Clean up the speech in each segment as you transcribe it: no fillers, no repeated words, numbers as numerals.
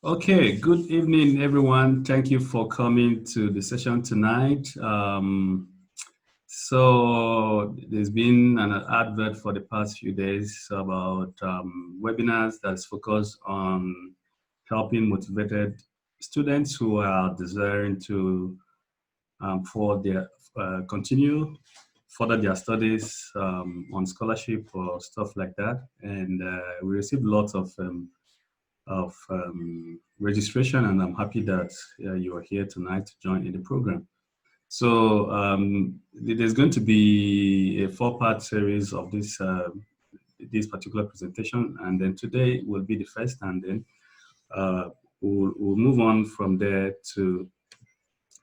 Okay, good evening, everyone. Thank you for coming to the session tonight. So there's been an advert for the past few days about webinars that's focused on helping motivated students who are desiring to continue further their studies on scholarship or stuff like that. And we received lots of registration, and I'm happy that you are here tonight to join in the program. So there's going to be a 4-part series of this particular presentation, and then today will be the first, and then we'll move on from there to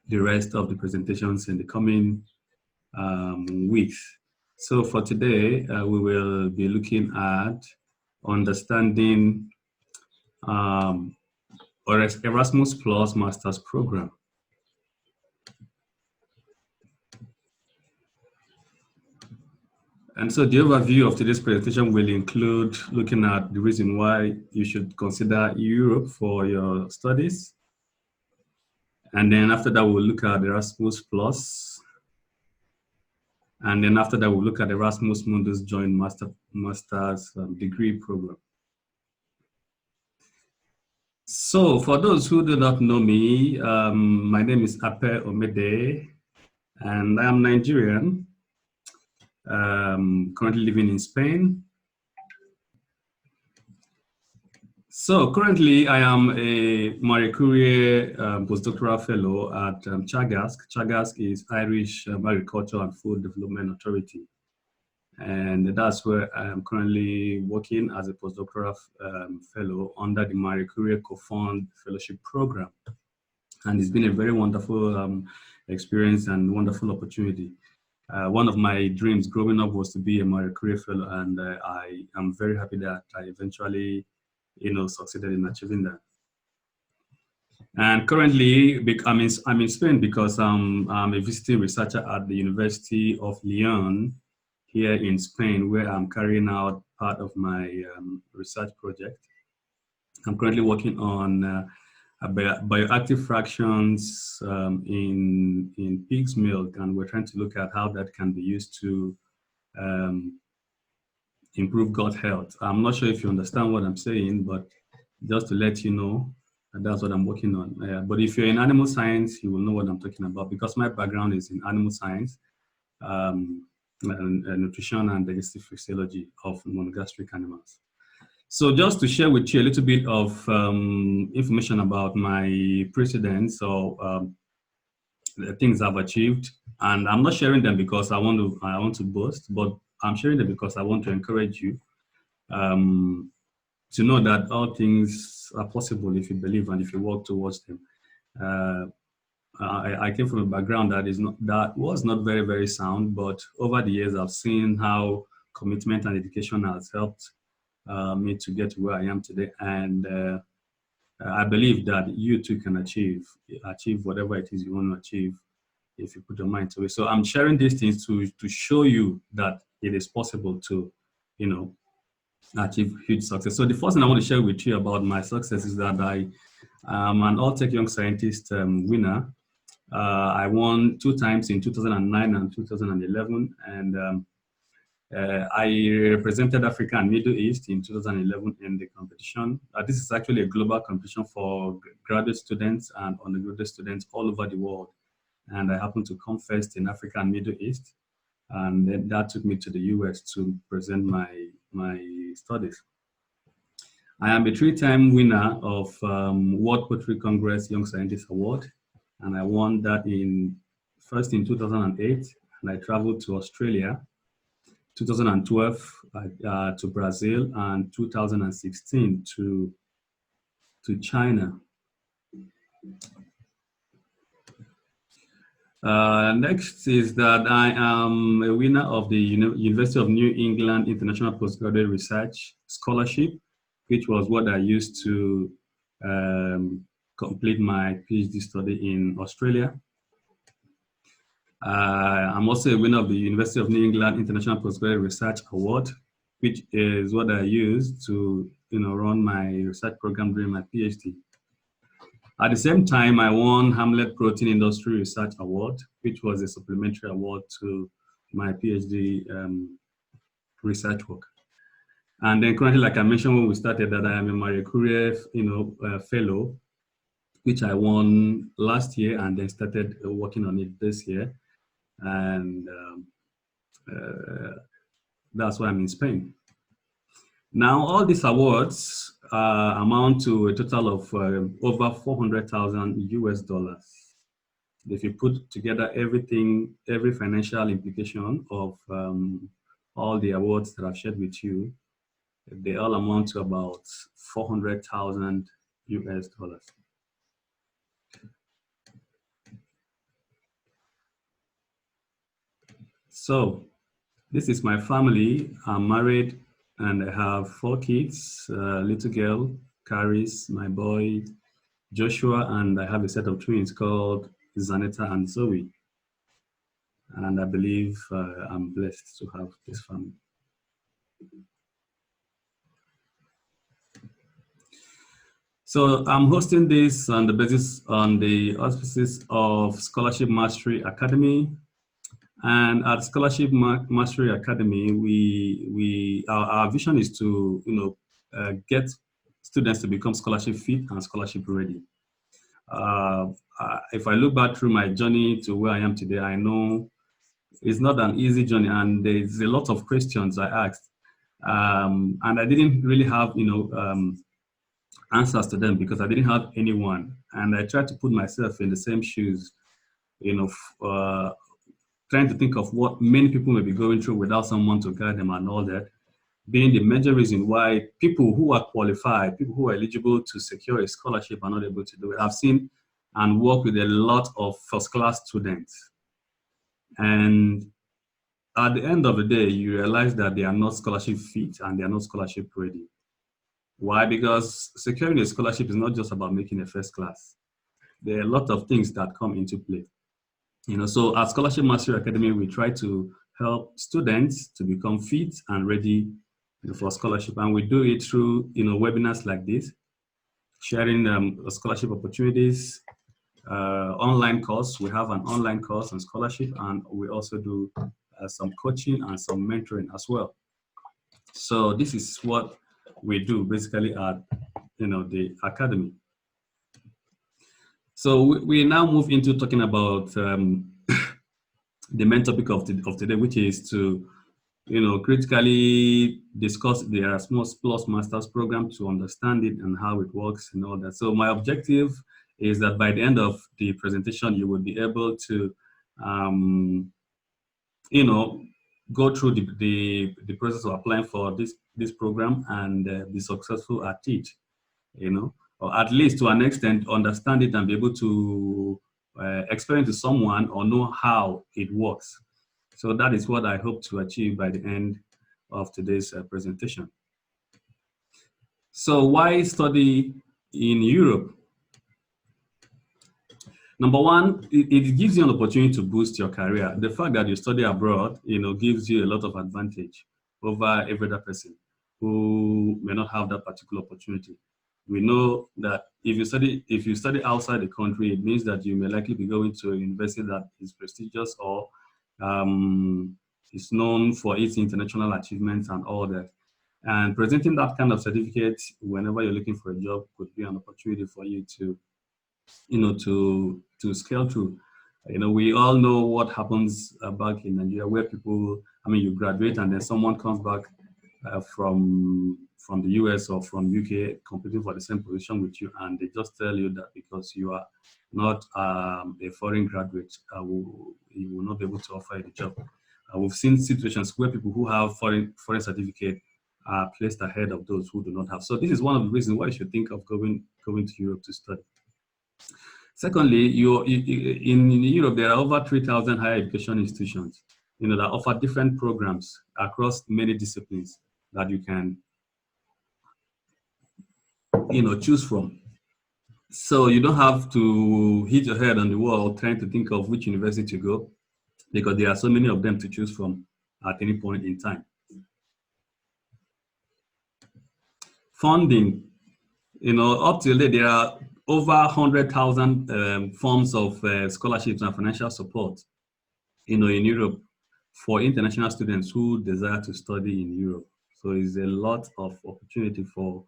the rest of the presentations in the coming weeks. So for today, we will be looking at understanding Erasmus Plus Master's Program. And so the overview of today's presentation will include looking at the reason why you should consider Europe for your studies. And then after that, we'll look at Erasmus Plus. And then after that, we'll look at Erasmus Mundus Joint Master's Degree Program. So for those who do not know me, my name is Ape Omede, and I am Nigerian, currently living in Spain. So currently I am a Marie Curie postdoctoral fellow at CHAGASC. CHAGASC is Irish Agriculture and Food Development Authority. And that's where I am currently working as a postdoctoral fellow under the Marie Curie Co-Fund Fellowship Program. And it's been a very wonderful experience and wonderful opportunity. One of my dreams growing up was to be a Marie Curie fellow, and I am very happy that I eventually succeeded in achieving that. And currently, I'm in Spain because I'm a visiting researcher at the University of Lyon here in Spain, where I'm carrying out part of my research project. I'm currently working on bioactive fractions in pig's milk, and we're trying to look at how that can be used to improve gut health. I'm not sure if you understand what I'm saying, but just to let you know, that's what I'm working on. But if you're in animal science, you will know what I'm talking about, because my background is in animal science, and nutrition and digestive physiology of monogastric animals. So just to share with you a little bit of information about my precedents or the things I've achieved, and I'm not sharing them because I want to boast, but I'm sharing them because I want to encourage you to know that all things are possible if you believe and if you work towards them. I came from a background that was not very, very sound, but over the years I've seen how commitment and education has helped me to get to where I am today, and I believe that you too can achieve whatever it is you want to achieve if you put your mind to it. So I'm sharing these things to show you that it is possible to, achieve huge success. So the first thing I want to share with you about my success is that I am an All-Tech Young Scientist winner. I won 2 times in 2009 and 2011, and I represented Africa and Middle East in 2011 in the competition. This is actually a global competition for graduate students and undergraduate students all over the world. And I happened to come first in Africa and Middle East. And then that took me to the US to present my studies. I am a 3-time winner of World Poetry Congress Young Scientist Award. And I won that first in 2008, and I traveled to Australia, 2012 to Brazil, and 2016 to China. Next is that I am a winner of the University of New England International Postgraduate Research Scholarship, which was what I used to complete my PhD study in Australia. I'm also a winner of the University of New England International Postgraduate Research Award, which is what I used to run my research program during my PhD. At the same time, I won Hamlet Protein Industry Research Award, which was a supplementary award to my PhD research work. And then currently, like I mentioned when we started, that I am a Marie Curie, fellow, which I won last year, and then started working on it this year. And that's why I'm in Spain. Now, all these awards amount to a total of over 400,000 US dollars. If you put together everything, every financial implication of all the awards that I've shared with you, they all amount to about 400,000 US dollars. So, this is my family. I'm married and I have 4 kids, little girl, Caris, my boy, Joshua, and I have a set of twins called Zanetta and Zoe. And I believe I'm blessed to have this family. So I'm hosting this on the basis, on the auspices of Scholarship Mastery Academy. And at Scholarship Mastery Academy, our vision is to get students to become scholarship fit and scholarship ready. If I look back through my journey to where I am today, I know it's not an easy journey, and there's a lot of questions I asked, and I didn't really have answers to them because I didn't have anyone, and I tried to put myself in the same shoes, trying to think of what many people may be going through without someone to guide them and all that, being the major reason why people who are qualified, people who are eligible to secure a scholarship are not able to do it. I've seen and worked with a lot of first-class students. And at the end of the day, you realize that they are not scholarship fit and they are not scholarship ready. Why? Because securing a scholarship is not just about making a first class. There are a lot of things that come into play. So at Scholarship Mastery Academy, we try to help students to become fit and ready for scholarship. And we do it through, webinars like this, sharing scholarship opportunities, online course. We have an online course on scholarship, and we also do some coaching and some mentoring as well. So this is what we do basically at, the academy. So we now move into talking about the main topic of today, which is to, critically discuss the Erasmus Plus Masters program to understand it and how it works and all that. So my objective is that by the end of the presentation, you will be able to, go through the process of applying for this program and be successful at it, or at least to an extent understand it and be able to explain to someone or know how it works. So that is what I hope to achieve by the end of today's presentation. So why study in Europe? Number one, it gives you an opportunity to boost your career. The fact that you study abroad, gives you a lot of advantage over every other person who may not have that particular opportunity. We know that if you study outside the country, it means that you may likely be going to a university that is prestigious or is known for its international achievements and all that. And presenting that kind of certificate whenever you're looking for a job could be an opportunity for you to, to scale through. We all know what happens back in Nigeria, where people, you graduate and then someone comes back from the US or from UK competing for the same position with you, and they just tell you that because you are not a foreign graduate, you will not be able to offer you the job. We've seen situations where people who have foreign certificate are placed ahead of those who do not have. So this is one of the reasons why you should think of going to Europe to study. Secondly, in Europe, there are over 3,000 higher education institutions, that offer different programs across many disciplines that you can, choose from. So you don't have to hit your head on the wall trying to think of which university to go, because there are so many of them to choose from at any point in time. Funding, up till date, there are over 100,000 forms of scholarships and financial support, in Europe for international students who desire to study in Europe. So it's a lot of opportunity for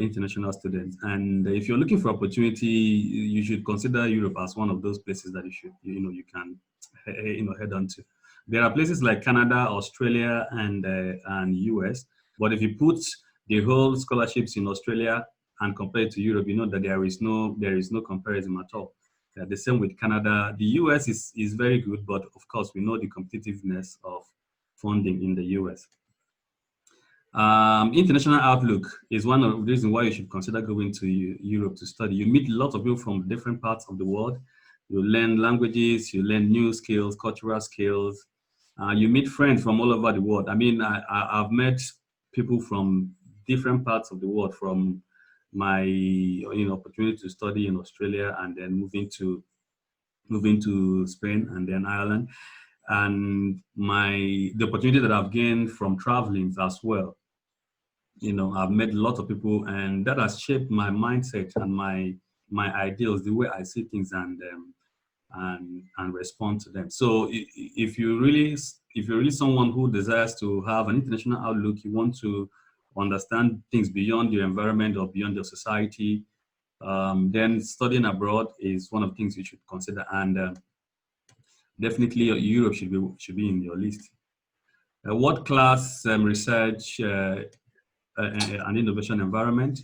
international students. And if you're looking for opportunity, you should consider Europe as one of those places that you can head on to. There are places like Canada, Australia, and US. But if you put the whole scholarships in Australia and compare it to Europe, you know that there is no comparison at all. The same with Canada. The US is very good, but of course we know the competitiveness of funding in the US. International outlook is one of the reasons why you should consider going to Europe to study. You meet lots of people from different parts of the world. You learn languages, you learn new skills, cultural skills. You meet friends from all over the world. I mean, I've met people from different parts of the world, from my opportunity to study in Australia and then moving to Spain and then Ireland, and the opportunity that I've gained from traveling as well. I've met a lot of people, and that has shaped my mindset and my ideals, the way I see things and respond to them. So if you're really someone who desires to have an international outlook, you want to understand things beyond your environment or beyond your society, then studying abroad is one of the things you should consider, and definitely Europe should be in your list. World-class research and innovation environment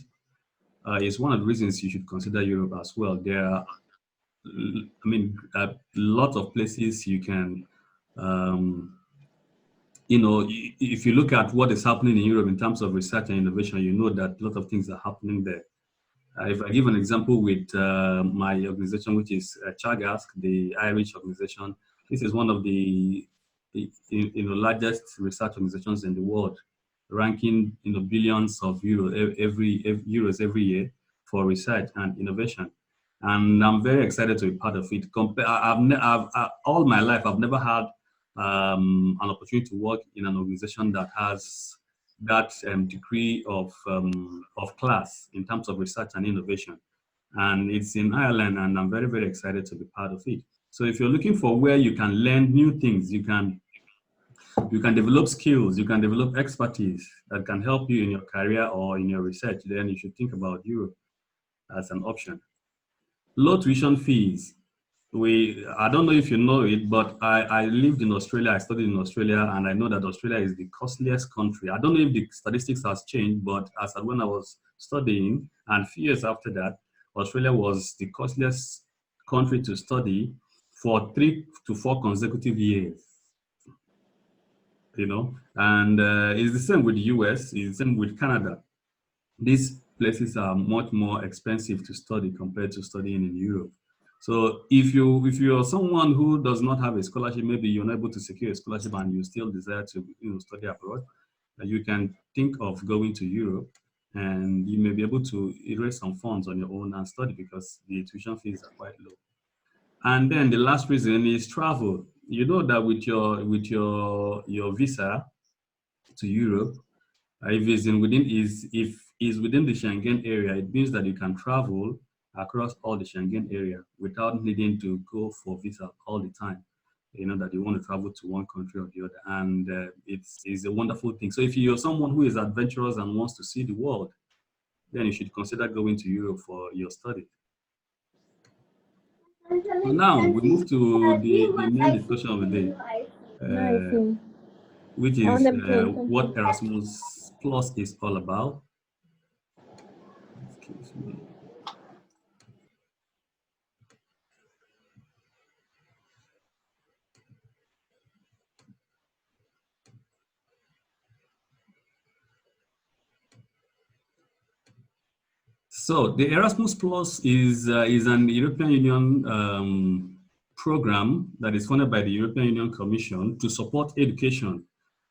is one of the reasons you should consider Europe as well. There are, a lot of places you can, if you look at what is happening in Europe in terms of research and innovation, you know that a lot of things are happening there. If I give an example with my organization, which is Chagask, the Irish organization, this is one of the largest research organizations in the world, ranking billions of euros every year for research and innovation. And I'm very excited to be part of it. All my life, I've never had an opportunity to work in an organization that has that degree of class in terms of research and innovation. And it's in Ireland, and I'm very, very excited to be part of it. So if you're looking for where you can learn new things, you can develop skills, you can develop expertise that can help you in your career or in your research, then you should think about Europe as an option. Low tuition fees. I don't know if you know it, but I lived in Australia, I studied in Australia, and I know that Australia is the costliest country. I don't know if the statistics has changed, but as when I was studying, and a few years after that, Australia was the costliest country to study for 3 to 4 consecutive years. And it's the same with the US, it's the same with Canada. These places are much more expensive to study compared to studying in Europe. So if you're someone who does not have a scholarship, maybe you're not able to secure a scholarship and you still desire to study abroad, you can think of going to Europe, and you may be able to raise some funds on your own and study because the tuition fees are quite low. And then the last reason is travel. You know that with your visa to Europe, if it's within the Schengen area, it means that you can travel across all the Schengen area without needing to go for visa all the time. That you want to travel to one country or the other, and it's a wonderful thing. So if you're someone who is adventurous and wants to see the world, then you should consider going to Europe for your study. So now we move to the main discussion of the day, which is what Erasmus Plus is all about. Excuse me. So the Erasmus Plus is an European Union program that is funded by the European Union Commission to support education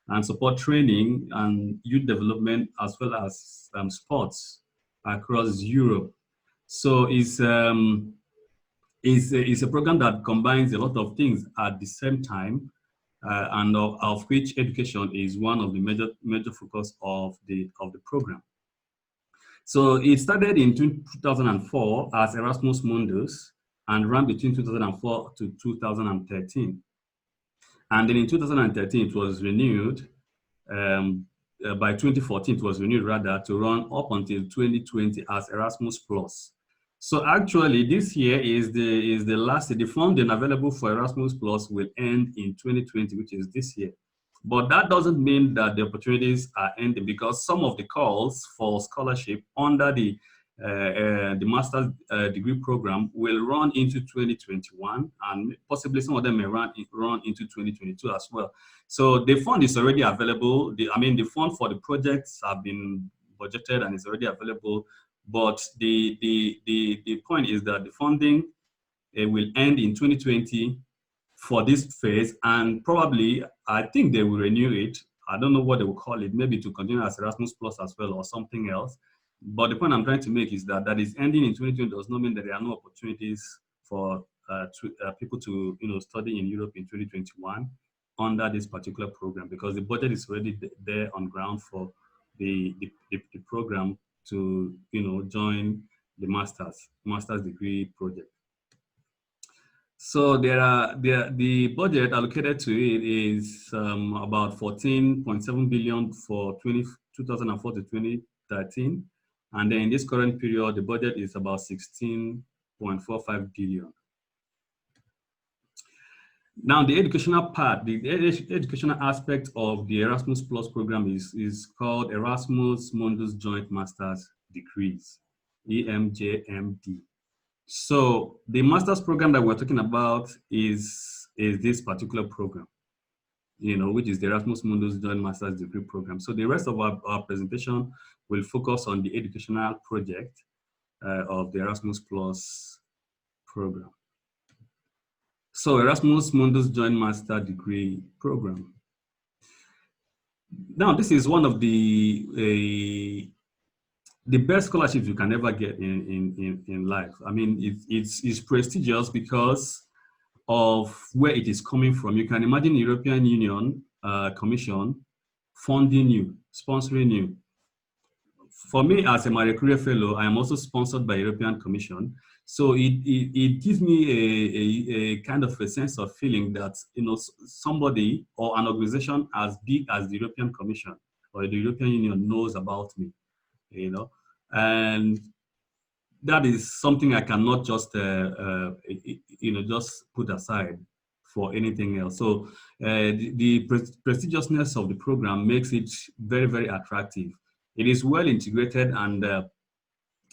and support training and youth development, as well as sports across Europe. So it's a program that combines a lot of things at the same time, and of which education is one of the major focus of the program. So it started in 2004 as Erasmus Mundus and ran between 2004 to 2013. And then in 2013, it was renewed. By 2014, it was renewed rather to run up until 2020 as Erasmus Plus. So actually, this year is the last. The funding available for Erasmus Plus will end in 2020, which is this year. But that doesn't mean that the opportunities are ending, because some of the calls for scholarship under the master's degree program will run into 2021, and possibly some of them may run into 2022 as well. So the fund is already available. The fund for the projects have been budgeted and is already available. But the point is that the funding will end in 2020 for this phase, and probably I think they will renew it. I don't know what they will call it, maybe to continue as Erasmus Plus as well or something else. But the point I'm trying to make is that is ending in 2020 does not mean that there are no opportunities for people to study in Europe in 2021 under this particular program, because the budget is already there on ground for the program to join the master's degree project. So the budget allocated to it is about 14.7 billion for 2004 to 2013. And then in this current period, the budget is about 16.45 billion. Now, the educational part, the educational aspect of the Erasmus Plus program is called Erasmus Mundus Joint Master's Degrees, EMJMD. So the master's program that we're talking about is this particular program, which is the Erasmus Mundus Joint Master's Degree Program. So the rest of our presentation will focus on the educational project of the Erasmus Plus program. So Erasmus Mundus Joint Master Degree Program. Now, this is one of the best scholarships you can ever get in life. I mean, it's prestigious because of where it is coming from. You can imagine the European Union Commission funding you, sponsoring you. For me, as a Marie Curie Fellow, I am also sponsored by European Commission. So it gives me a kind of a sense of feeling that somebody or an organization as big as the European Commission or the European Union knows about me. And that is something I cannot just just put aside for anything else. So the prestigiousness of the program makes it very, very attractive. It is well integrated and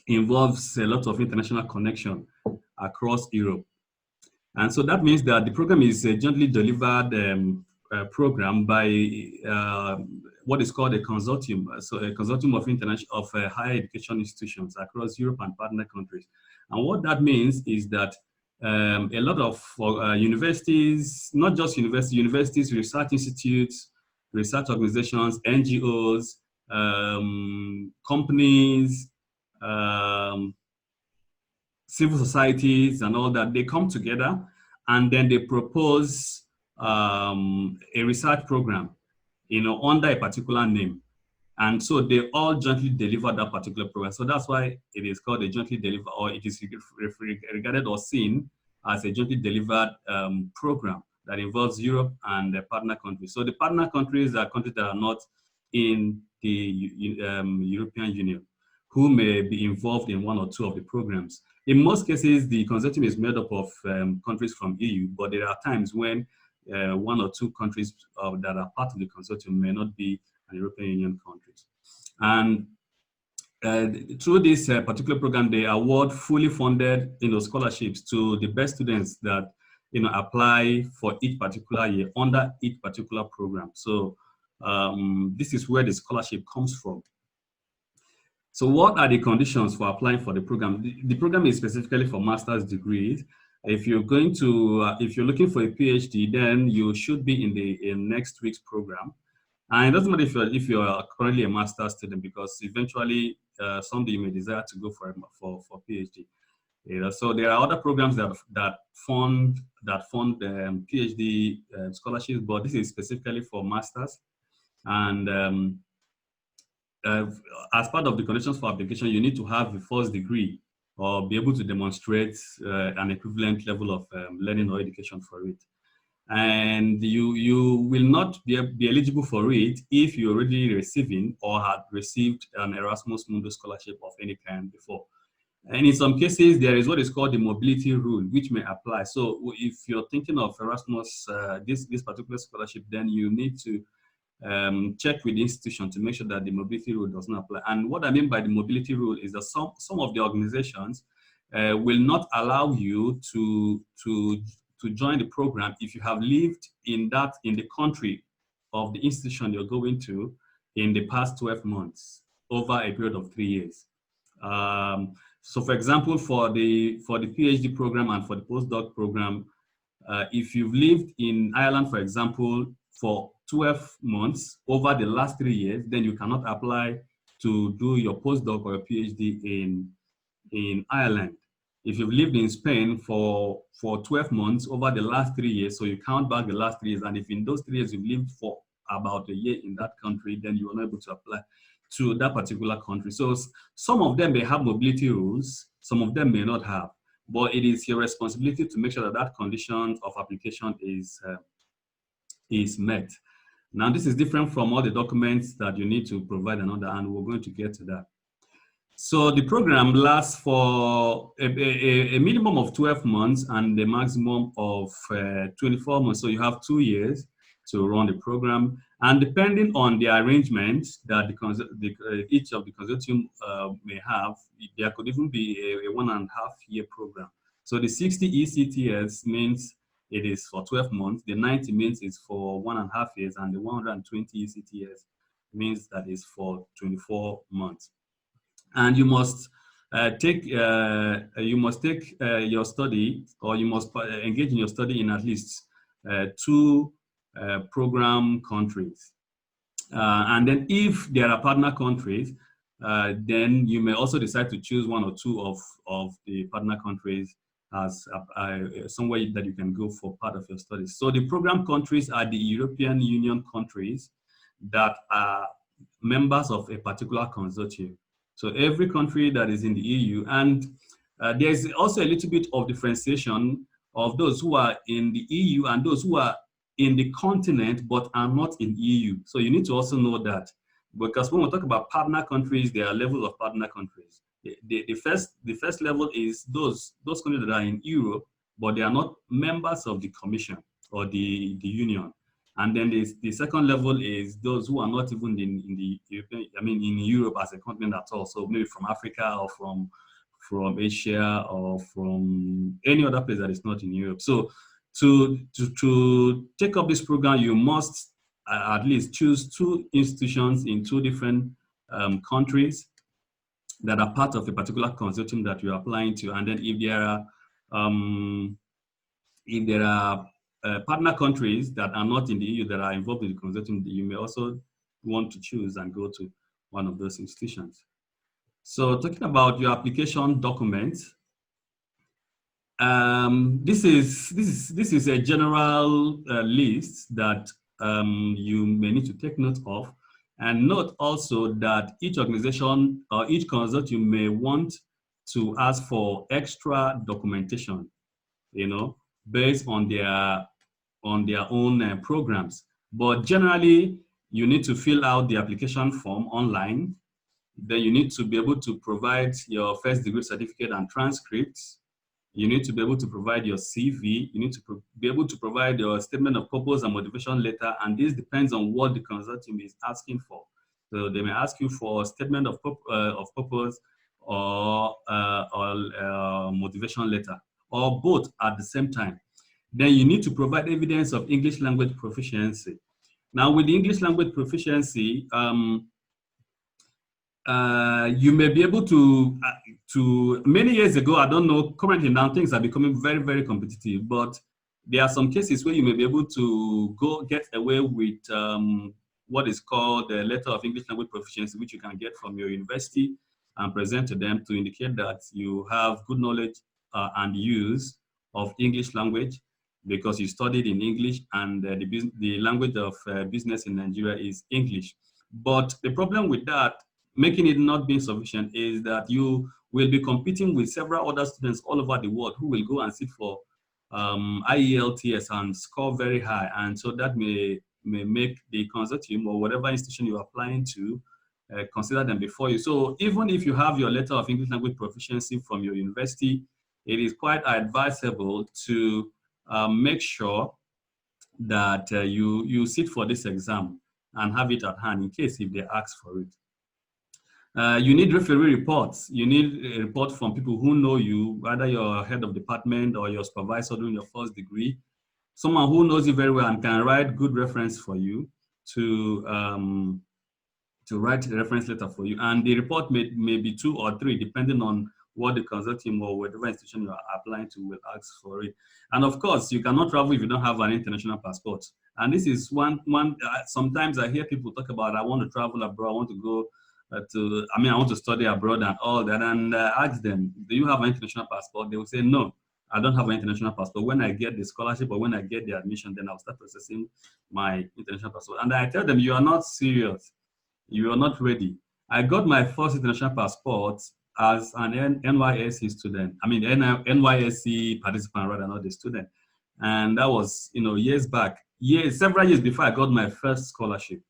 involves a lot of international connection across Europe. And so that means that the program is a jointly delivered program by what is called a consortium. So a consortium of higher education institutions across Europe and partner countries. And what that means is that a lot of universities, not just universities, research institutes, research organizations, NGOs, companies, civil societies and all that, they come together and then they propose a research program, under a particular name. And so they all jointly deliver that particular program. So that's why it is called a jointly delivered, or it is regarded or seen as a jointly delivered program that involves Europe and the partner countries. So the partner countries are countries that are not in the European Union, who may be involved in one or two of the programs. In most cases, the consortium is made up of countries from EU, but there are times when one or two countries that are part of the consortium may not be an European Union countries. And through this particular program, they award fully funded scholarships to the best students that apply for each particular year under each particular program. So this is where the scholarship comes from. So what are the conditions for applying for the program? The program is specifically for master's degrees. If you're going to, if you're looking for a PhD, then you should be in next week's program. And it doesn't matter if you're currently a master's student, because eventually someday you may desire to go for PhD. So there are other programs that fund PhD scholarships, but this is specifically for masters. And uh, as part of the conditions for application, you need to have a first degree or be able to demonstrate an equivalent level of learning or education for it. And you will not be eligible for it if you're already receiving or had received an Erasmus Mundus scholarship of any kind before. And in some cases, there is what is called the mobility rule, which may apply. So if you're thinking of Erasmus, this particular scholarship, then you need to check with the institution to make sure that the mobility rule does not apply. And what I mean by the mobility rule is that some of the organizations will not allow you to join the program if you have lived in the country of the institution you're going to in the past 12 months over a period of 3 years. So for example, for the PhD program and for the postdoc program, if you've lived in Ireland, for example, for 12 months over the last 3 years, then you cannot apply to do your postdoc or your PhD in Ireland. If you've lived in Spain for 12 months over the last 3 years, so you count back the last 3 years, and if in those 3 years you've lived for about a year in that country, then you are not able to apply to that particular country. So some of them may have mobility rules, some of them may not have, but it is your responsibility to make sure that that condition of application is met. Now, this is different from all the documents that you need to provide and we're going to get to that. So the program lasts for a minimum of 12 months and a maximum of 24 months. So you have 2 years to run the program. And depending on the arrangement that each of the consortium may have, there could even be a 1.5 year program. So the 60 ECTS means it is for 12 months, the 90 means it's for 1.5 years, and the 120 ECTS means that is for 24 months. And you must take your study, or you must engage in your study in at least 2 program countries. And then if there are partner countries, then you may also decide to choose 1 or 2 of the partner countries as somewhere that you can go for part of your studies. So the program countries are the European Union countries that are members of a particular consortium. So every country that is in the EU, and there's also a little bit of differentiation of those who are in the EU and those who are in the continent but are not in EU. So you need to also know that, because when we talk about partner countries, there are levels of partner countries. The first level is those countries that are in Europe, but they are not members of the Commission or the Union. And then the second level is those who are not even in the European, in Europe as a continent at all. So maybe from Africa or from Asia or from any other place that is not in Europe. So to take up this program, you must at least choose 2 institutions in 2 different countries that are part of a particular consortium that you're applying to. And then if there are partner countries that are not in the EU that are involved in the consortium, you may also want to choose and go to one of those institutions. So talking about your application documents, this is a general list that you may need to take note of. And note also that each organization or each consortium may want to ask for extra documentation, based on their own programs. But generally, you need to fill out the application form online. Then you need to be able to provide your first degree certificate and transcripts. You need to be able to provide your CV. You need to be able to provide your statement of purpose and motivation letter. And this depends on what the consortium is asking for. So they may ask you for a statement of purpose or motivation letter, or both at the same time. Then you need to provide evidence of English language proficiency. Now, with the English language proficiency, you may be able to many years ago, I don't know, currently now things are becoming very, very competitive, but there are some cases where you may be able to get away with what is called the letter of English language proficiency, which you can get from your university and present to them to indicate that you have good knowledge and use of English language because you studied in English, and the language of business in Nigeria is English. But the problem with that making it not being sufficient is that you will be competing with several other students all over the world who will go and sit for IELTS and score very high. And so that may make the consortium or whatever institution you're applying to consider them before you. So even if you have your letter of English language proficiency from your university, it is quite advisable to make sure that you sit for this exam and have it at hand in case if they ask for it. You need referee reports. You need a report from people who know you, either your head of department or your supervisor during your first degree, someone who knows you very well and can write good reference for you to write a reference letter for you. And the report may be 2 or 3, depending on what the consortium or whatever institution you are applying to will ask for it. And of course, you cannot travel if you don't have an international passport. And this is one sometimes I hear people talk about, I want to travel abroad, I want to go I want to study abroad and all that. And ask them, do you have an international passport? They will say, no, I don't have an international passport. When I get the scholarship or when I get the admission, then I'll start processing my international passport. And I tell them, you are not serious. You are not ready. I got my first international passport as an NYSC student. NYSC participant rather, not a student. And that was, years back, several years before I got my first scholarship,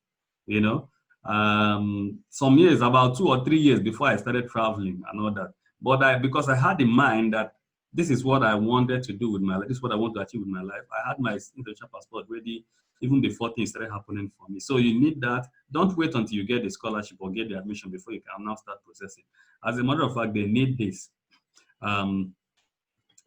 some years, about 2 or 3 years before I started traveling and all that. But because I had in mind that this is what I wanted to do with my life, this is what I want to achieve with my life, I had my international passport ready even before things started happening for me. So you need that. Don't wait until you get the scholarship or get the admission before you can now start processing. As a matter of fact, they need this in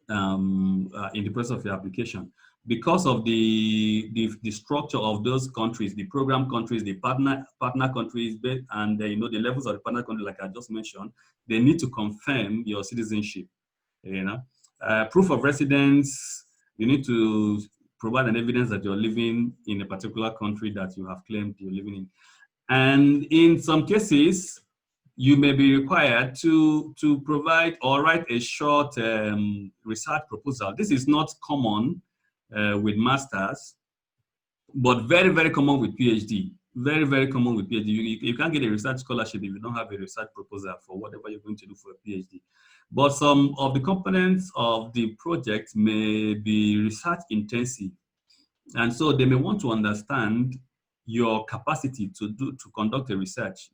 the process of your application. Because of the structure of those countries, the program countries, the partner countries, and the levels of the partner country, like I just mentioned, they need to confirm your citizenship. Proof of residence, you need to provide an evidence that you're living in a particular country that you have claimed you're living in. And in some cases, you may be required to provide or write a short research proposal. This is not common with masters, but very, very common with PhD. Very, very common with PhD. You can't get a research scholarship if you don't have a research proposal for whatever you're going to do for a PhD. But some of the components of the project may be research intensive. And so they may want to understand your capacity to conduct a research,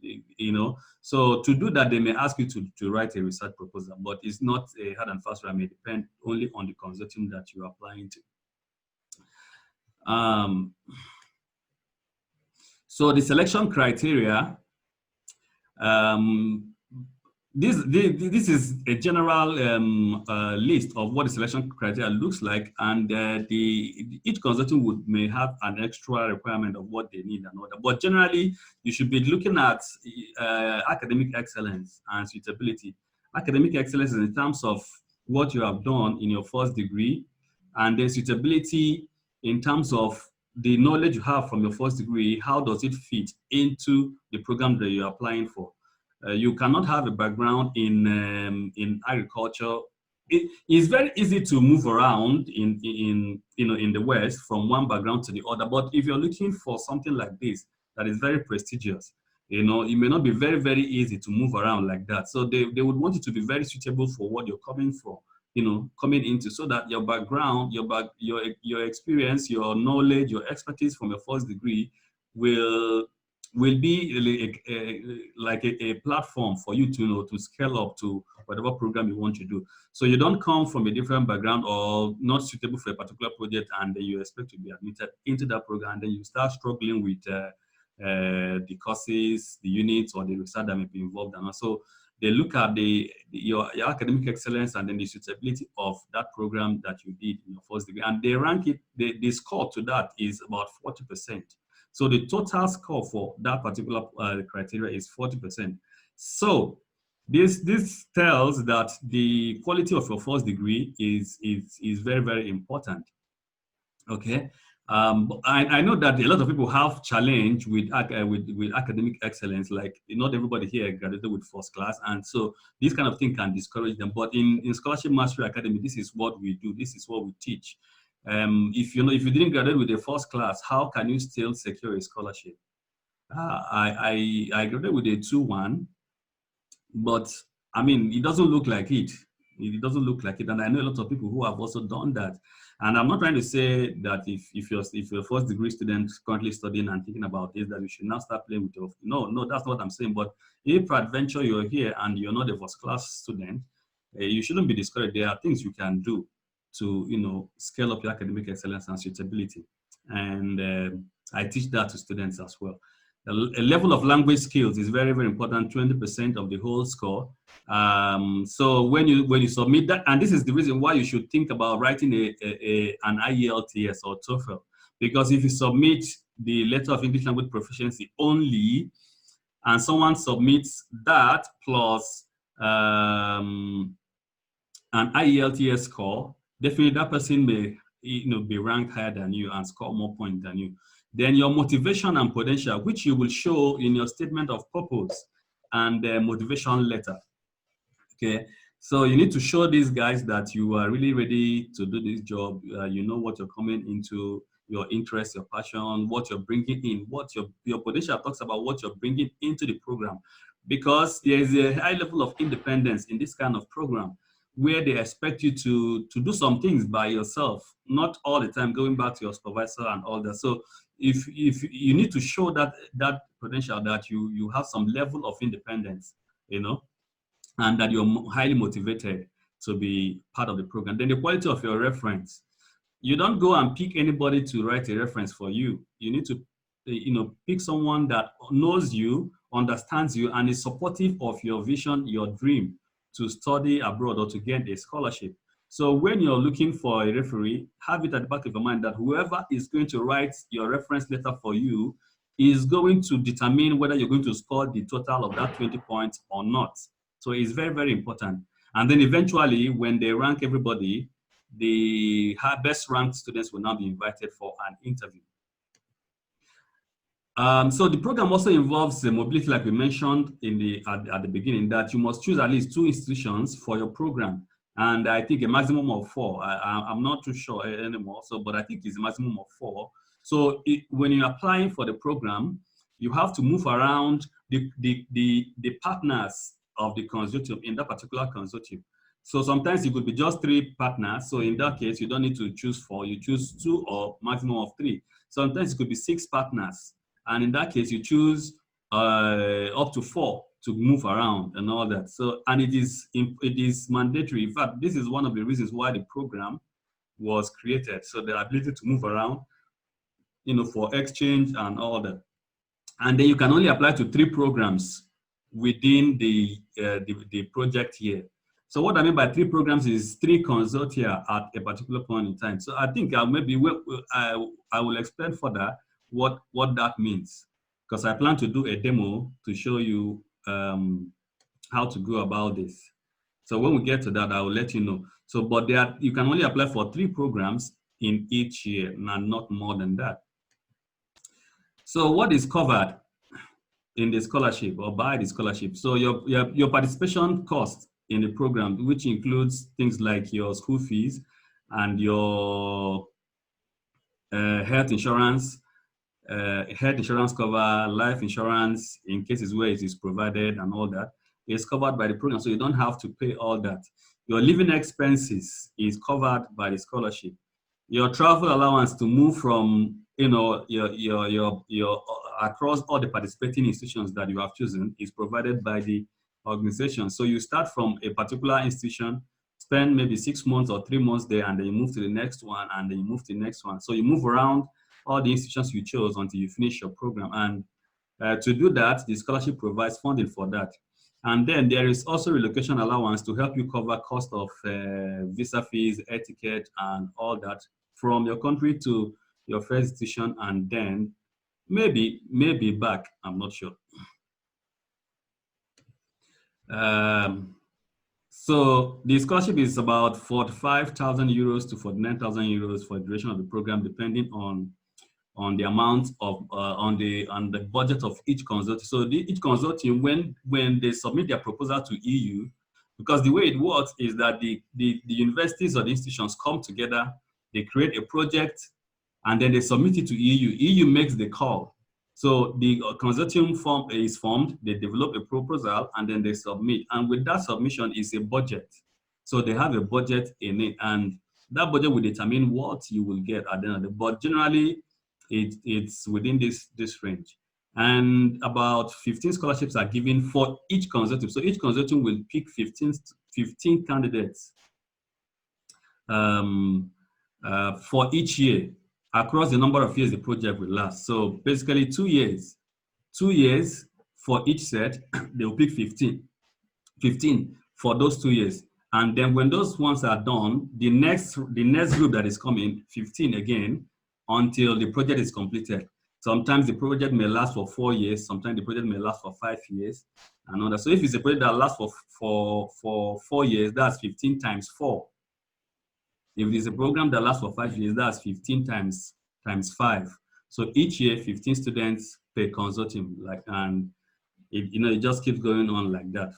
So to do that, they may ask you to write a research proposal, but it's not a hard and fast rule. It may depend only on the consortium that you're applying to. So the selection criteria, this is a general list of what the selection criteria looks like, and each consortium may have an extra requirement of what they need and all that. But generally, you should be looking at academic excellence and suitability. Academic excellence is in terms of what you have done in your first degree, and then suitability in terms of the knowledge you have from your first degree. How does it fit into the program that you're applying for? You cannot have a background in agriculture. It is very easy to move around in the West from one background to the other. But if you're looking for something like this that is very prestigious, it may not be very, very easy to move around like that. So they would want you to be very suitable for what you're coming for, coming into, so that your background, your experience, your knowledge, your expertise from your first degree will be like a platform for you to scale up to whatever program you want to do. So you don't come from a different background or not suitable for a particular project, and then you expect to be admitted into that program, and then you start struggling with the courses, the units, or the research that may be involved. And also, they look at your academic excellence and then the suitability of that program that you did in your first degree, and they rank it. The score to that is about 40%. So the total score for that particular criteria is 40%. So this tells that the quality of your first degree is very, very important. Okay. I know that a lot of people have challenge with academic excellence. Like, not everybody here graduated with first class, and so this kind of thing can discourage them. But in Scholarship Mastery Academy, this is what we do. This is what we teach. If you didn't graduate with a first class, how can you still secure a scholarship? I graduated with a 2-1, but I mean, it doesn't look like it. It doesn't look like it, and I know a lot of people who have also done that. And I'm not trying to say that if you're a first degree student currently studying and thinking about this, that you should now start playing with your, no, that's not what I'm saying. But if peradventure you're here and you're not a first class student, you shouldn't be discouraged. There are things you can do to scale up your academic excellence and suitability, and I teach that to students as well. A level of language skills is very, very important, 20% of the whole score. So when you submit that, and this is the reason why you should think about writing an IELTS or TOEFL, because if you submit the letter of English language proficiency only, and someone submits that plus an IELTS score, definitely that person may be ranked higher than you and score more points than you. Then your motivation and potential, which you will show in your statement of purpose and the motivation letter. Okay, so you need to show these guys that you are really ready to do this job. You know what you're coming into, your interest, your passion, what you're bringing in, what your potential talks about what you're bringing into the program, because there is a high level of independence in this kind of program where they expect you to do some things by yourself, not all the time going back to your supervisor and all that. So if you need to show that potential, that you have some level of independence, and that you're highly motivated to be part of the program. Then the quality of your reference. You don't go and pick anybody to write a reference for you. You need to, pick someone that knows you, understands you, and is supportive of your vision, your dream to study abroad or to get a scholarship. So when you're looking for a referee, have it at the back of your mind that whoever is going to write your reference letter for you is going to determine whether you're going to score the total of that 20 points or not. So it's very, very important. And then eventually, when they rank everybody, the best ranked students will now be invited for an interview. So the program also involves the mobility, like we mentioned at the beginning, that you must choose at least 2 institutions for your program. And I think a maximum of 4. I'm not too sure anymore, but I think it's a maximum of 4. So when you're applying for the program, you have to move around the partners of the consortium in that particular consortium. So sometimes it could be just 3 partners. So in that case, you don't need to choose 4. You choose 2 or maximum of 3. Sometimes it could be 6 partners. And in that case, you choose up to 4 to move around and all that. So, and it is mandatory. In fact, this is one of the reasons why the program was created. So the ability to move around, for exchange and all that. And then you can only apply to 3 programs within the project year. So what I mean by 3 programs is 3 consortia at a particular point in time. So I think I will explain further what that means, because I plan to do a demo to show you how to go about this. So when we get to that, I will let you know. So, but you can only apply for 3 programs in each year, and not more than that. So what is covered in the scholarship or by the scholarship? So your participation cost in the program, which includes things like your school fees and your health insurance cover, life insurance in cases where it is provided and all that is covered by the program. So you don't have to pay all that. Your living expenses is covered by the scholarship. Your travel allowance to move from, your across all the participating institutions that you have chosen is provided by the organization. So you start from a particular institution, spend maybe 6 months or 3 months there, and then you move to the next one, and then you move to the next one. So you move around all the institutions you chose until you finish your program. And to do that, the scholarship provides funding for that. And then there is also relocation allowance to help you cover cost of visa fees, etiquette, and all that from your country to your first institution, and then maybe back. I'm not sure. So the scholarship is about 45,000 euros to 49,000 euros for the duration of the program, depending on the amount of on the budget of each consortium. So each consortium, when they submit their proposal to EU, because the way it works is that the universities or the institutions come together, they create a project, and then they submit it to EU. EU makes the call. So the consortium is formed, they develop a proposal, and then they submit. And with that submission is a budget. So they have a budget in it, and that budget will determine what you will get at the end of the day. But generally, it's within this range. And about 15 scholarships are given for each consortium. So each consortium will pick 15 candidates for each year across the number of years the project will last. So basically 2 years. 2 years for each set, they will pick 15 for those 2 years. And then when those ones are done, the next group that is coming, 15 again, until the project is completed. Sometimes the project may last for 4 years, sometimes the project may last for 5 years, and all that. So if it's a project that lasts for 4 years, that's 15 times 4. If it's a program that lasts for 5 years, that's 15 times 5. So each year, 15 students per consortium, and it just keeps going on like that.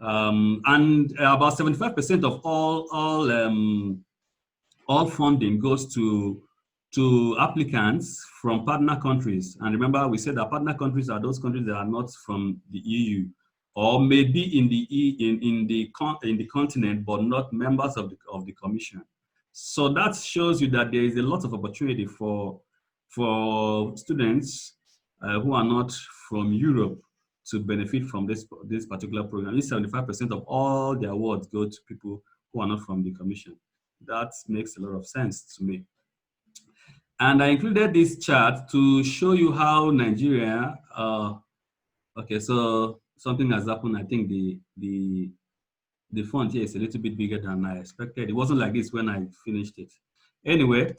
And about 75% of all funding goes to applicants from partner countries. And remember, we said that partner countries are those countries that are not from the EU, or maybe in the continent, but not members of the Commission. So that shows you that there is a lot of opportunity for students who are not from Europe to benefit from this particular program. 75% of all the awards go to people who are not from the Commission. That makes a lot of sense to me. And I included this chart to show you how Nigeria, okay, so something has happened. I think the font here is a little bit bigger than I expected. It wasn't like this when I finished it. Anyway,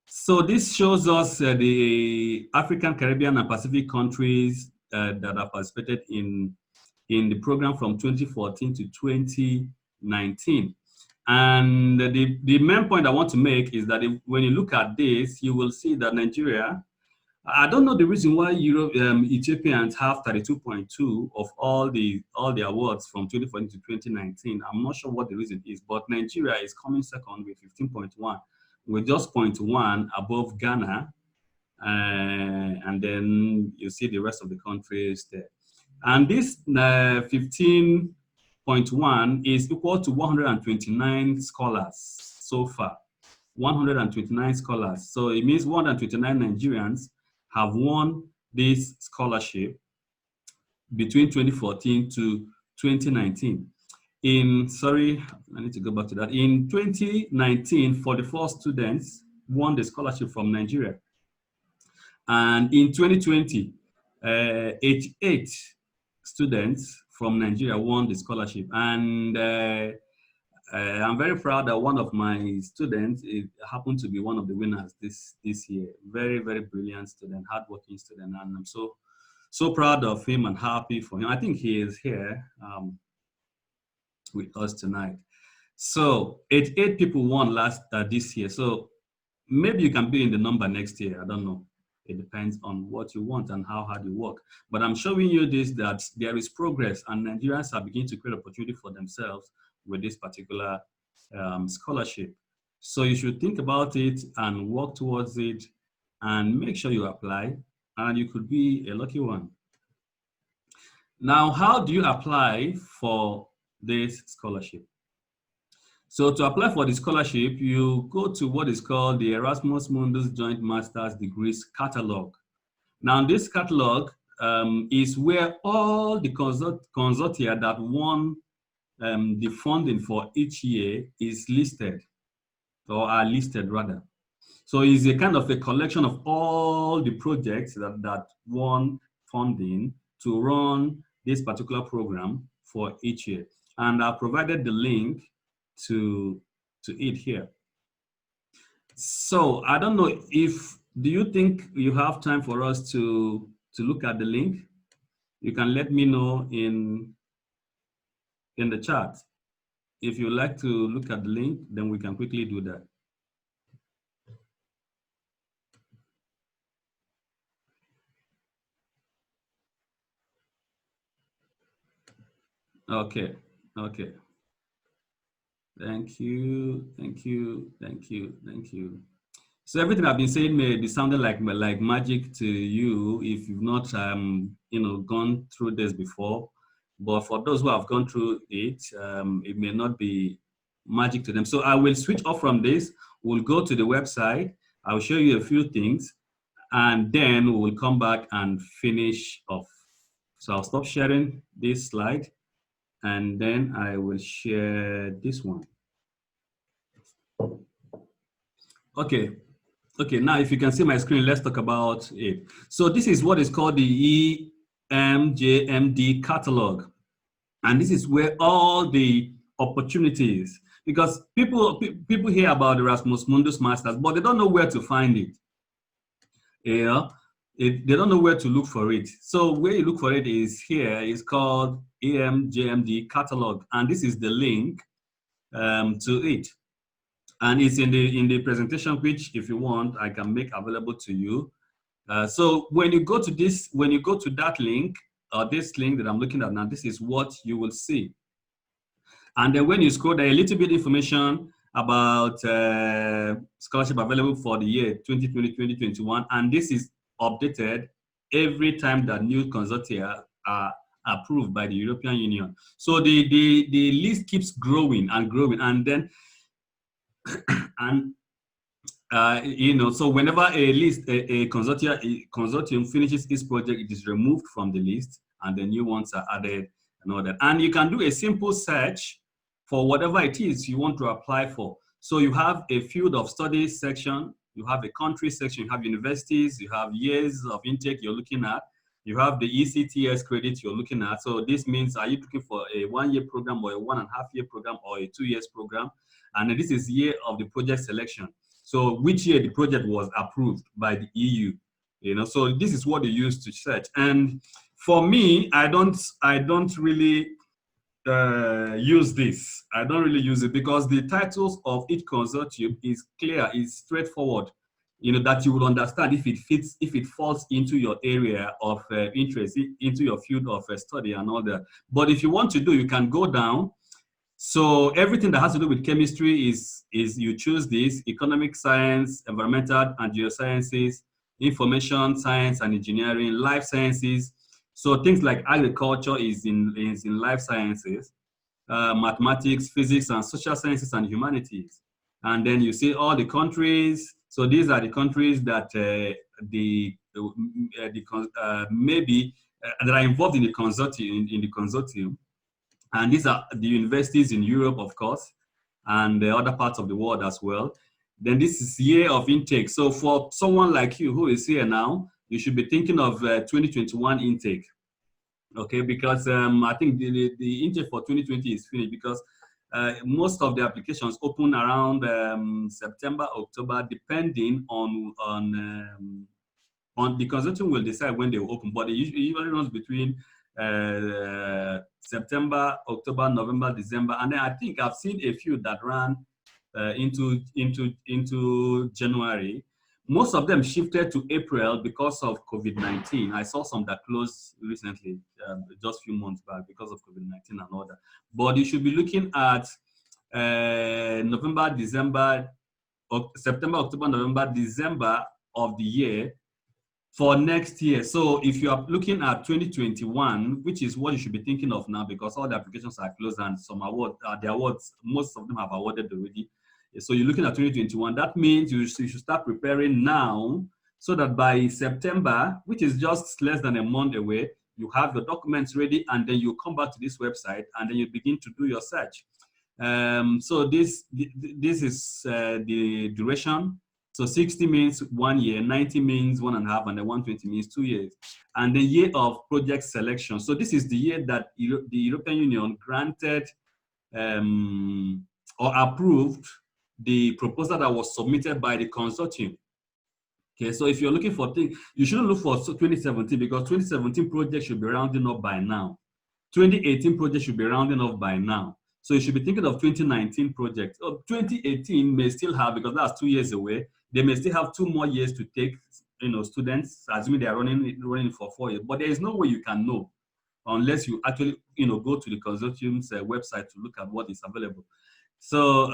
so this shows us the African, Caribbean, and Pacific countries that have participated in the program from 2014 to 2019. And the main point I want to make is that when you look at this, you will see that Nigeria, I don't know the reason why Ethiopians have 32.2 of all the awards from 2014 to 2019. I'm not sure what the reason is, but Nigeria is coming second with 15.1, with just 0.1 above Ghana, and then you see the rest of the countries there. And this 15.1 is equal to 129 scholars so far. 129 scholars. So it means 129 Nigerians have won this scholarship between 2014 to 2019. I need to go back to that. In 2019, 44 students won the scholarship from Nigeria. And in 2020, 88 students from Nigeria won the scholarship. And I'm very proud that one of my students happened to be one of the winners this year. Very, very brilliant student, hardworking student. And I'm so proud of him and happy for him. I think he is here with us tonight. So 88 people won this year. So maybe you can be in the number next year. I don't know. It depends on what you want and how hard you work. But I'm showing you this, that there is progress, and Nigerians are beginning to create opportunity for themselves with this particular scholarship. So you should think about it and work towards it and make sure you apply, and you could be a lucky one. Now, how do you apply for this scholarship? So to apply for the scholarship, you go to what is called the Erasmus Mundus Joint Master's Degrees Catalog. Now, this catalog is where all the consortia that won the funding for each year is listed, or are listed rather. So it's a kind of a collection of all the projects that won funding to run this particular program for each year. And I provided the link to it here. So I don't know do you think you have time for us to look at the link? You can let me know in the chat. If you like to look at the link, then we can quickly do that. Okay. Thank you. So everything I've been saying may be sounding like magic to you if you've not gone through this before. But for those who have gone through it, it may not be magic to them. So I will switch off from this. We'll go to the website. I'll show you a few things, and then we will come back and finish off. So I'll stop sharing this slide, and then I will share this one. Okay. Okay, now if you can see my screen, let's talk about it. So this is what is called the EMJMD catalog. And this is where all the opportunities, because people hear about Erasmus Mundus Masters, but they don't know where to find it. Yeah, they don't know where to look for it. So where you look for it is here. It's called EMJMD catalog, and this is the link to it. And it's in the presentation, which if you want, I can make available to you. So when you go to that link, or this link that I'm looking at now, this is what you will see. And then when you scroll, there a little bit information about scholarship available for the year 2020-2021, and this is updated every time that new consortia are approved by the European Union. So the list keeps growing and growing, and then so whenever a consortium finishes its project, it is removed from the list and the new ones are added and all that. And you can do a simple search for whatever it is you want to apply for. So you have a field of studies section, you have a country section, you have universities, you have years of intake you're looking at, you have the ECTS credit you're looking at. So this means, are you looking for a 1-year program or a 1.5-year program or a 2 years program? And this is year of the project selection. So which year the project was approved by the EU, so this is what they use to search. And for me, I don't really use this. I don't really use it because the titles of each consortium is clear, is straightforward, that you will understand if it falls into your area of interest, into your field of study and all that. But if you want to do, you can go down. So everything that has to do with chemistry is you choose this: economic science, environmental and geosciences, information science and engineering, life sciences. So things like agriculture is in life sciences, mathematics, physics, and social sciences and humanities. And then you see all the countries. So these are the countries that maybe that are involved in the consortium. And these are the universities in Europe, of course, and the other parts of the world as well. Then this is year of intake. So for someone like you who is here now, you should be thinking of 2021 intake, okay? Because I think the intake for 2020 is finished because most of the applications open around September, October, depending on the consortium will decide when they will open, but it usually runs between September, October, November, December, and then I think I've seen a few that ran into January. Most of them shifted to April because of COVID-19. I saw some that closed recently, just a few months back because of COVID-19 and all that. But you should be looking at November, December, September, October, November, December of the year for next year. So if you are looking at 2021, which is what you should be thinking of now, because all the applications are closed and some the awards, most of them have awarded already. So you're looking at 2021. That means you should start preparing now so that by September, which is just less than a month away, you have your documents ready, and then you come back to this website and then you begin to do your search. So this is the duration. So 60 means 1 year, 90 means 1.5, and then 120 means 2 years. And the year of project selection. So this is the year that the European Union granted or approved the proposal that was submitted by the consortium. Okay, so if you're looking for things, you shouldn't look for 2017 because 2017 project should be rounding up by now. 2018 project should be rounding off by now. So you should be thinking of 2019 projects. 2018 may still have, because that's 2 years away, they may still have 2 more years to take, students, assuming they are running for 4 years. But there is no way you can know unless you actually, go to the consortium's website to look at what is available. So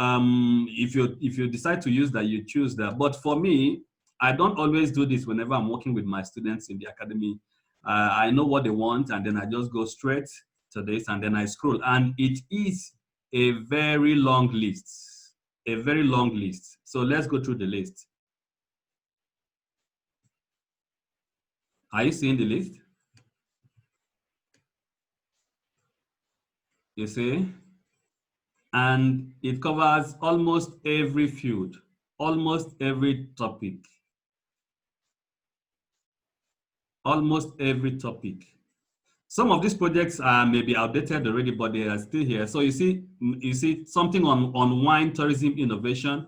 if you decide to use that, you choose that. But for me, I don't always do this whenever I'm working with my students in the academy. I know what they want, and then I just go straight to this, and then I scroll. And it is a very long list, a very long list. So let's go through the list. Are you seeing the list? You see? And it covers almost every field, almost every topic, almost every topic. Some of these projects are maybe outdated already, but they are still here. So you see something on wine tourism innovation,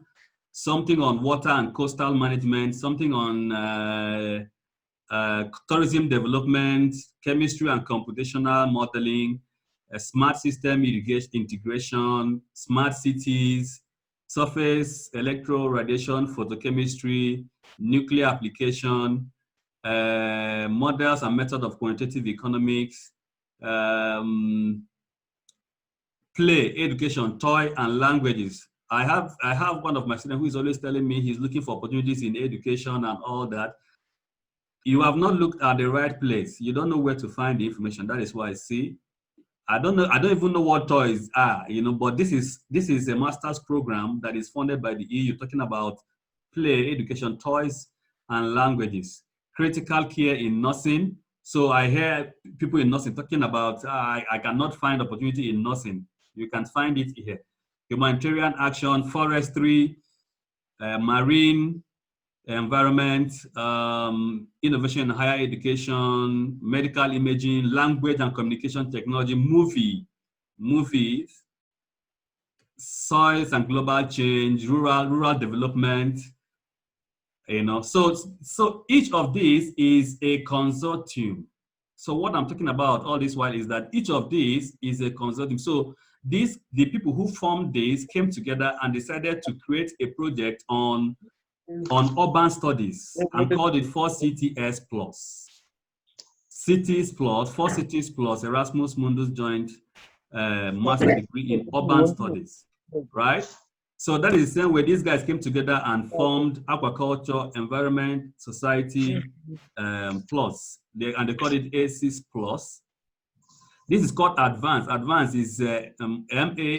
something on water and coastal management, something on tourism development, chemistry and computational modeling, smart system irrigation integration, smart cities, surface electro radiation photochemistry, nuclear application, models and method of quantitative economics, play, education, toy, and languages. I have one of my students who is always telling me he's looking for opportunities in education and all that. You have not looked at the right place. You don't know where to find the information. That is why I see. I don't know. I don't even know what toys are. But this is a master's program that is funded by the EU, talking about play, education, toys, and languages. Critical care in nursing. So I hear people in nursing talking about I cannot find opportunity in nursing. You can find it here. Humanitarian action, forestry, marine, environment, innovation in higher education, medical imaging, language and communication technology, movies, soils and global change, rural development. So each of these is a consortium. So what I'm talking about all this while is that each of these is a consortium. So the people who formed this came together and decided to create a project on urban studies and called it 4CTS plus. Cities plus, 4 cities plus Erasmus Mundus joint master degree in urban studies, right? So that is the same way these guys came together and formed aquaculture, environment, society plus. They called it A6 plus. This is called advanced. Advanced is MA,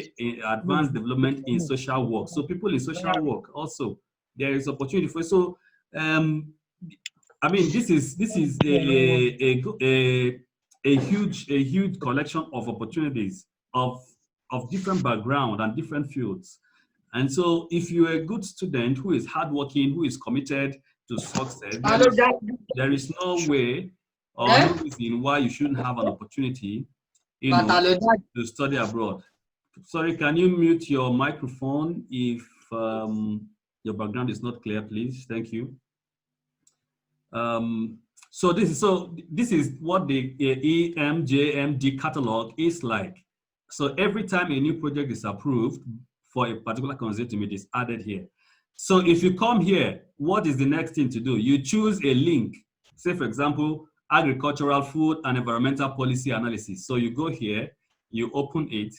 advanced development in social work. So people in social work also, there is opportunity for. So I mean, this is a huge collection of opportunities of different background and different fields. And so if you're a good student who is hardworking, who is committed to success, there is no way or no reason why you shouldn't have an opportunity, to study abroad. Sorry, can you mute your microphone if your background is not clear, please? Thank you. So this is what the EMJMD catalog is like. So every time a new project is approved for a particular consortium, it is added here. So if you come here, what is the next thing to do? You choose a link. Say, for example, agricultural, food, and environmental policy analysis. So you go here, you open it,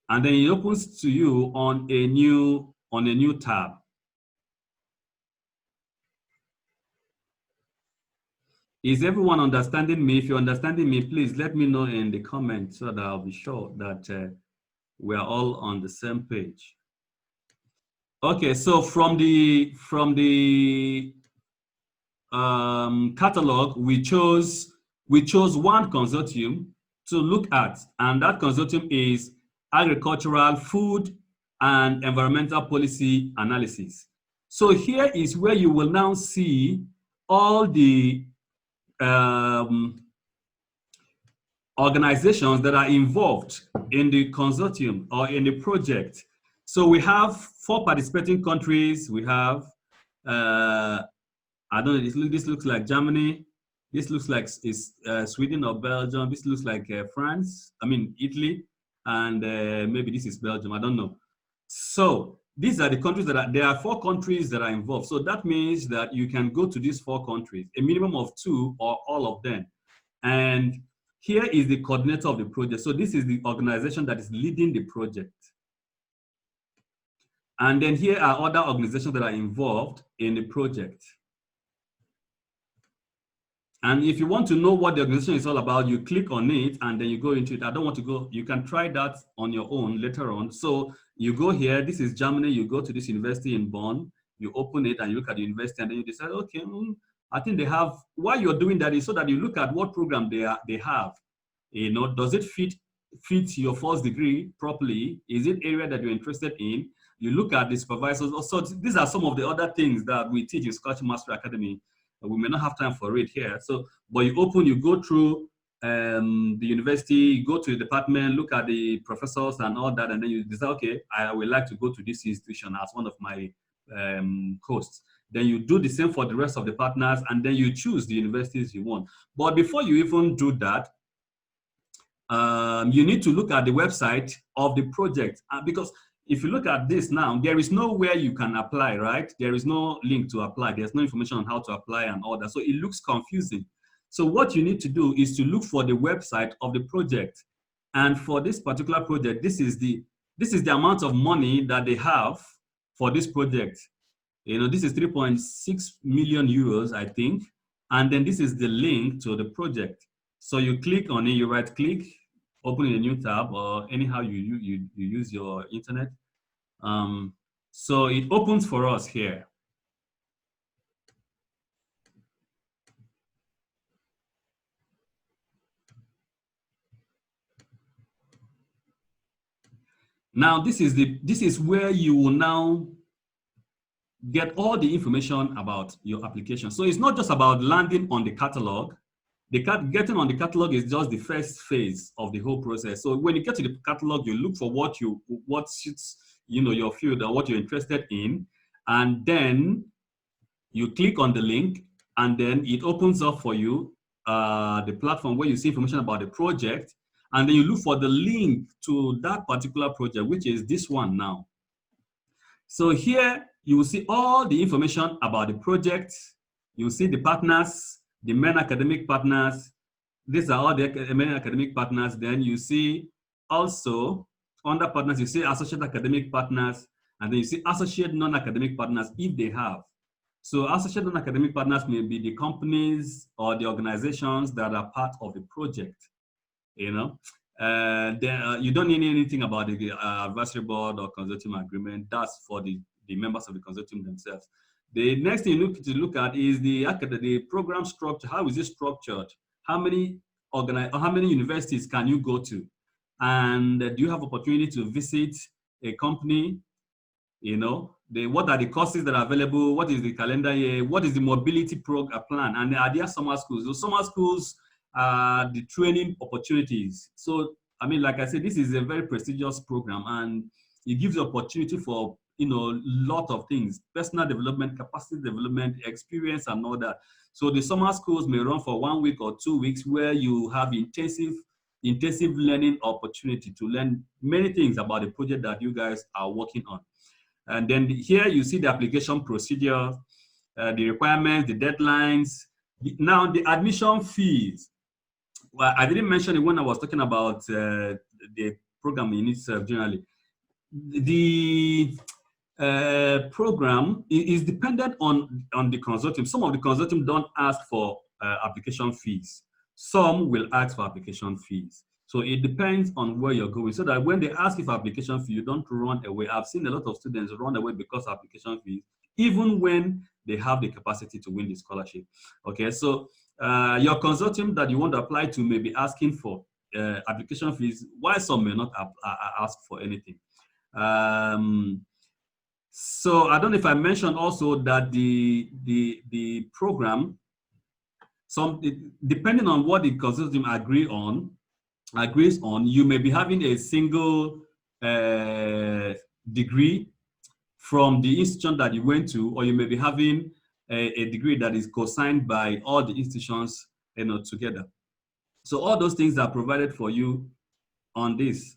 and then it opens to you on a new tab. Is everyone understanding me? If you're understanding me, please let me know in the comments so that I'll be sure that we're all on the same page. Okay, so from the catalog, we chose one consortium to look at, and that consortium is agricultural, food, and environmental policy analysis. So here is where you will now see all the organizations that are involved in the consortium or in the project. So we have 4 participating countries. We have, I don't know, this looks like Germany. This looks like Sweden or Belgium. This looks like France, Italy, and maybe this is Belgium, I don't know. So these are the countries there are 4 countries that are involved. So that means that you can go to these 4 countries, a minimum of 2 or all of them. And here is the coordinator of the project. So this is the organization that is leading the project. And then here are other organizations that are involved in the project. And if you want to know what the organization is all about, you click on it and then you go into it. I don't want to go, you can try that on your own later on. So you go here, this is Germany, you go to this university in Bonn, you open it and you look at the university and then you decide, okay, I think they have, why you're doing that is so that you look at what program they have. You know, does it fit your first degree properly? Is it area that you're interested in? You look at the supervisors. Also, these are some of the other things that we teach in Scholarship Mastery Academy. We may not have time for it here. So, but you open, you go through the university, you go to the department, look at the professors and all that, and then you decide, okay, I would like to go to this institution as one of my hosts. Then you do the same for the rest of the partners, and then you choose the universities you want. But before you even do that, you need to look at the website of the project, because if you look at this now, there is nowhere you can apply, right? There is no link to apply. There's no information on how to apply and all that. So it looks confusing. So what you need to do is to look for the website of the project. And for this particular project, this is the amount of money that they have for this project. You know, this is 3.6 million euros, I think. And then this is the link to the project. So you click on it, you right click, open in a new tab, or anyhow you use your internet. So it opens for us here. Now this is where you will now get all the information about your application. So it's not just about landing on the catalog. Getting on the catalog is just the first phase of the whole process. So when you get to the catalog, you look for what suits, you know, your field or what you're interested in, and then you click on the link, and then it opens up for you the platform where you see information about the project, and then you look for the link to that particular project, which is this one now. So here you will see all the information about the project. You will see the partners, the main academic partners. These are all the main academic partners. Then you see also under partners, you see associate academic partners, and then you see associate non-academic partners if they have. So associate non-academic partners may be the companies or the organizations that are part of the project. You know, you don't need anything about the advisory board or consortium agreement. That's for the members of the consortium themselves. The next thing you need to look at is the program structure. How is it structured? How many universities can you go to? And do you have opportunity to visit a company? You know, what are the courses that are available? What is the calendar year? What is the mobility plan? And are there summer schools? So summer schools are the training opportunities. So, I mean, like I said, this is a very prestigious program, and it gives the opportunity for, you know, lot of things: personal development, capacity development, experience, and all that. So the summer schools may run for 1 week or 2 weeks, where you have intensive learning opportunity to learn many things about the project that you guys are working on. And then here you see the application procedure, the requirements, the deadlines. Now the admission fees. Well, I didn't mention it when I was talking about the program in itself generally. The program is dependent on the consortium. Some of the consortium don't ask for application fees. Some will ask for application fees. So it depends on where you're going, so that when they ask you for application fee, you don't run away. I've seen a lot of students run away because of application fees, even when they have the capacity to win the scholarship. Okay, so your consortium that you want to apply to may be asking for application fees, while some may not ask for anything. So I don't know if I mentioned also that the program, depending on what the consortium agrees on, you may be having a single degree from the institution that you went to, or you may be having a degree that is co-signed by all the institutions, you know, together. So all those things are provided for you on this.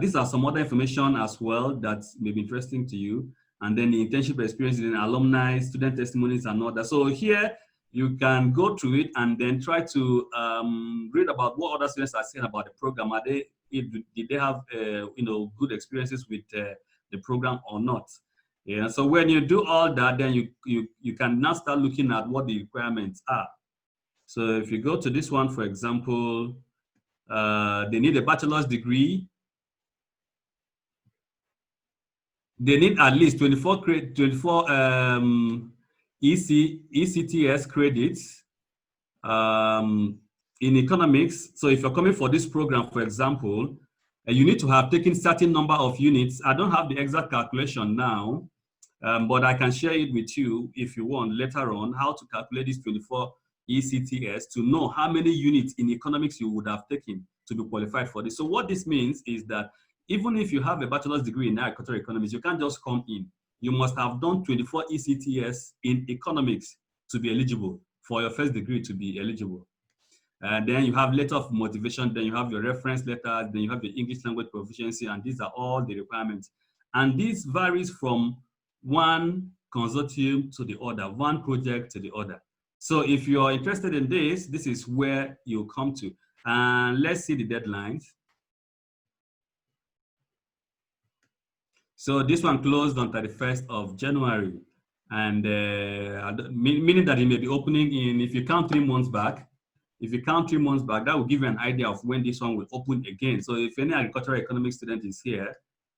These are some other information as well that may be interesting to you. And then the internship experience in alumni, student testimonies, and all that. So here you can go through it and then try to read about what other students are saying about the program. Did they have you know, good experiences with the program or not. Yeah, so when you do all that, then you can now start looking at what the requirements are. So if you go to this one, for example, they need a bachelor's degree. They need at least 24 ECTS credits in economics. So if you're coming for this program, for example, you need to have taken certain number of units. I don't have the exact calculation now, but I can share it with you if you want later on, how to calculate this 24 ECTS to know how many units in economics you would have taken to be qualified for this. So what this means is that even if you have a bachelor's degree in agricultural economics, you can't just come in. You must have done 24 ECTS in economics to be eligible, for your first degree to be eligible. And then you have letter of motivation, then you have your reference letters, then you have your English language proficiency, and these are all the requirements. And this varies from one consortium to the other, one project to the other. So if you're interested in this, this is where you come to. And let's see the deadlines. So this one closed on 31st of January. And meaning that it may be opening in, if you count 3 months back, that will give you an idea of when this one will open again. So if any agricultural economics student is here,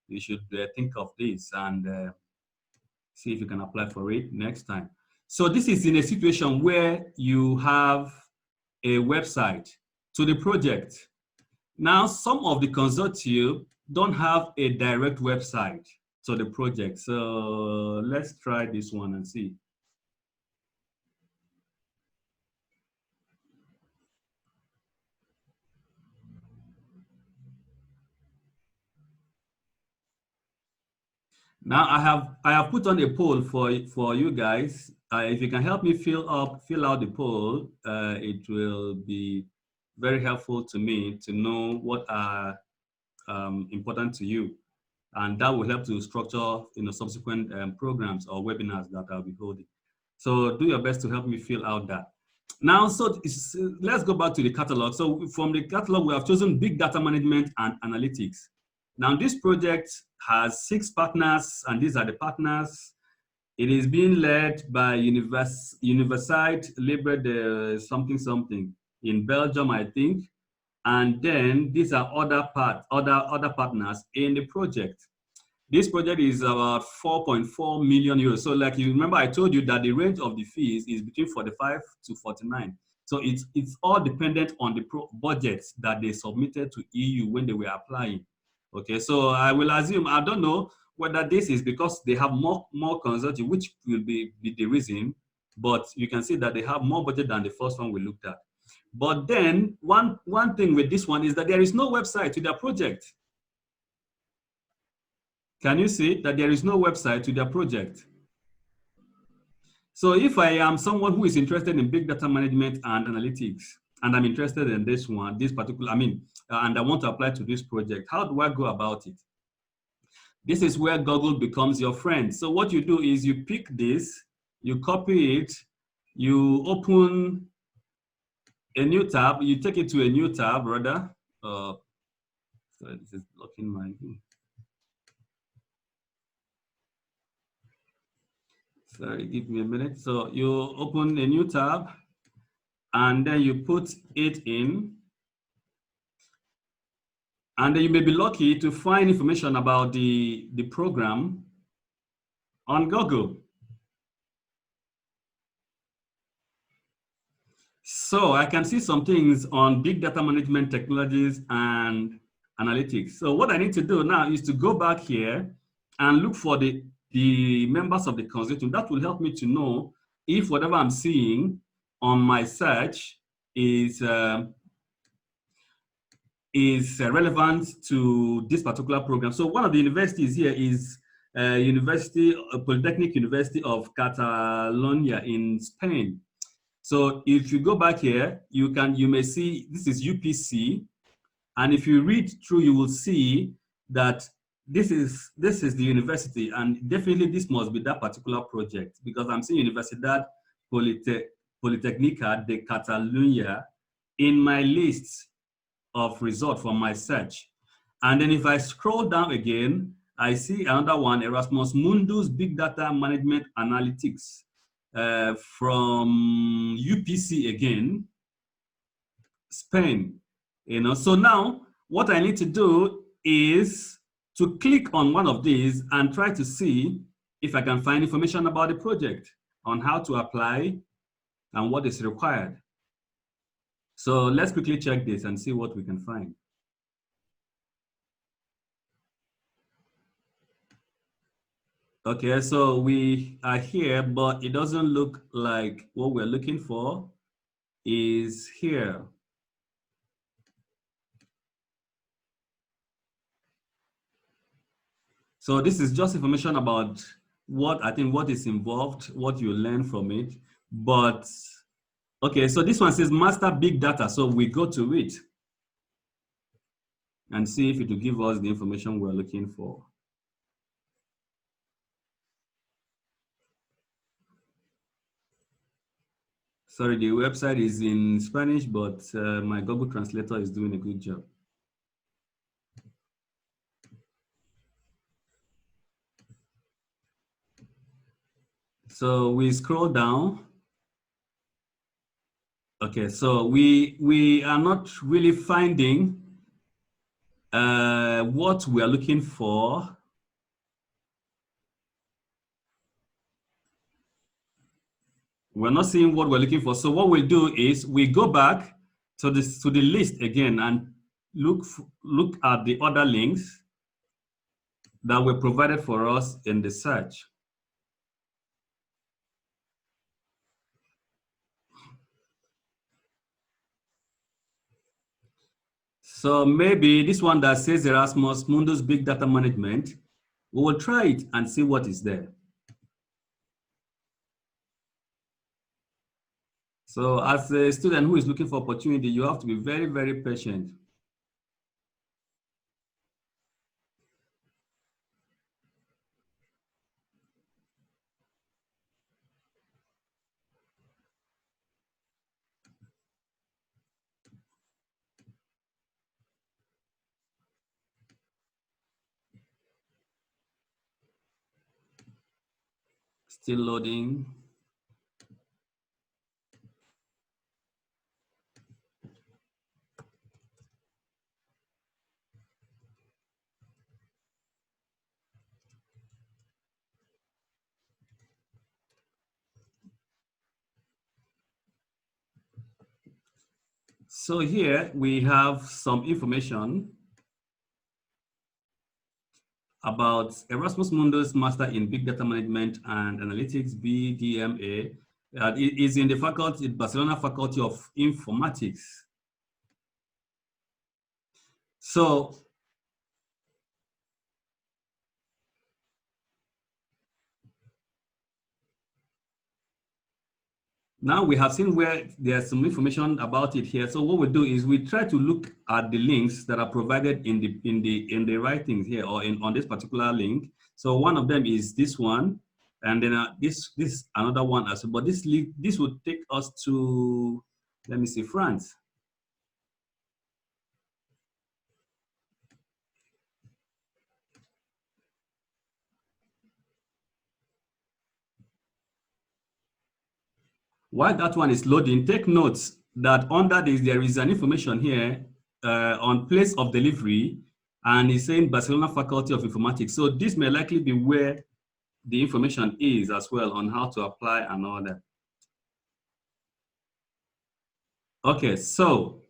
you should think of this and see if you can apply for it next time. So this is in a situation where you have a website to the project. Now, some of the consortium don't have a direct website to the project. So let's try this one and see. Now I have put on a poll for you guys. If you can help me fill out the poll, it will be very helpful to me to know what are important to you, and that will help to structure subsequent programs or webinars that I'll be holding. So do your best to help me fill out that. Now, so let's go back to the catalog. So from the catalog, we have chosen Big Data Management and Analytics. Now, this project has 6 partners, and these are the partners. It is being led by Universiteit Libre de something in Belgium, I think. And then these are other partners in the project. This project is about 4.4 million euros. So like you remember, I told you that the range of the fees is between 45 to 49. So it's all dependent on the budgets that they submitted to EU when they were applying. Okay, so I will assume, I don't know whether this is because they have more consortium, which will be the reason, but you can see that they have more budget than the first one we looked at. But then one thing with this one is that there is no website to their project. Can you see that there is no website to their project? So if I am someone who is interested in big data management and analytics, and I'm interested in this one, and I want to apply to this project, how do I go about it? This is where Google becomes your friend. So what you do is you pick this, you copy it, you open a new tab, you take it to a new tab, rather. So this is blocking my... Sorry, give me a minute. So you open a new tab, and then you put it in. And then you may be lucky to find information about the program on Google. So I can see some things on big data management technologies and analytics. So what I need to do now is to go back here and look for the members of the consortium. That will help me to know if whatever I'm seeing on my search is relevant to this particular program. So one of the universities here is Polytechnic University of Catalonia in Spain. So if you go back here, you may see this is UPC, and if you read through, you will see that this is the university, and definitely this must be that particular project, because I'm seeing Universidad Politècnica de Catalunya in my list of results from my search. And then if I scroll down again, I see another one, Erasmus Mundus Big Data Management Analytics from UPC again, Spain. So now what I need to do is to click on one of these and try to see if I can find information about the project, on how to apply and what is required. So let's quickly check this and see what we can find. Okay, so we are here, but it doesn't look like what we're looking for is here. So this is just information about what is involved, what you learn from it. But okay, so this one says master big data. So we go to it and see if it will give us the information we're looking for. Sorry, the website is in Spanish, but my Google Translator is doing a good job. So we scroll down. Okay, so we are not really finding what we are looking for. We're not seeing what we're looking for. So what we'll do is we go back to the list again and look at the other links that were provided for us in the search. So maybe this one that says Erasmus Mundus Big Data Management, we will try it and see what is there. So as a student who is looking for opportunity, you have to be very, very patient. Still loading. So here we have some information about Erasmus Mundus Master in Big Data Management and Analytics, BDMA. It is in the faculty, Barcelona Faculty of Informatics. So now we have seen where there's some information about it here. So what we do is we try to look at the links that are provided in the writings here, or on this particular link. So one of them is this one, and then this another one as well. But this link, this would take us to, let me see, France. While that one is loading, take notes that under this, there is an information here on place of delivery, and it's saying Barcelona Faculty of Informatics. So this may likely be where the information is as well on how to apply and all that. Okay, so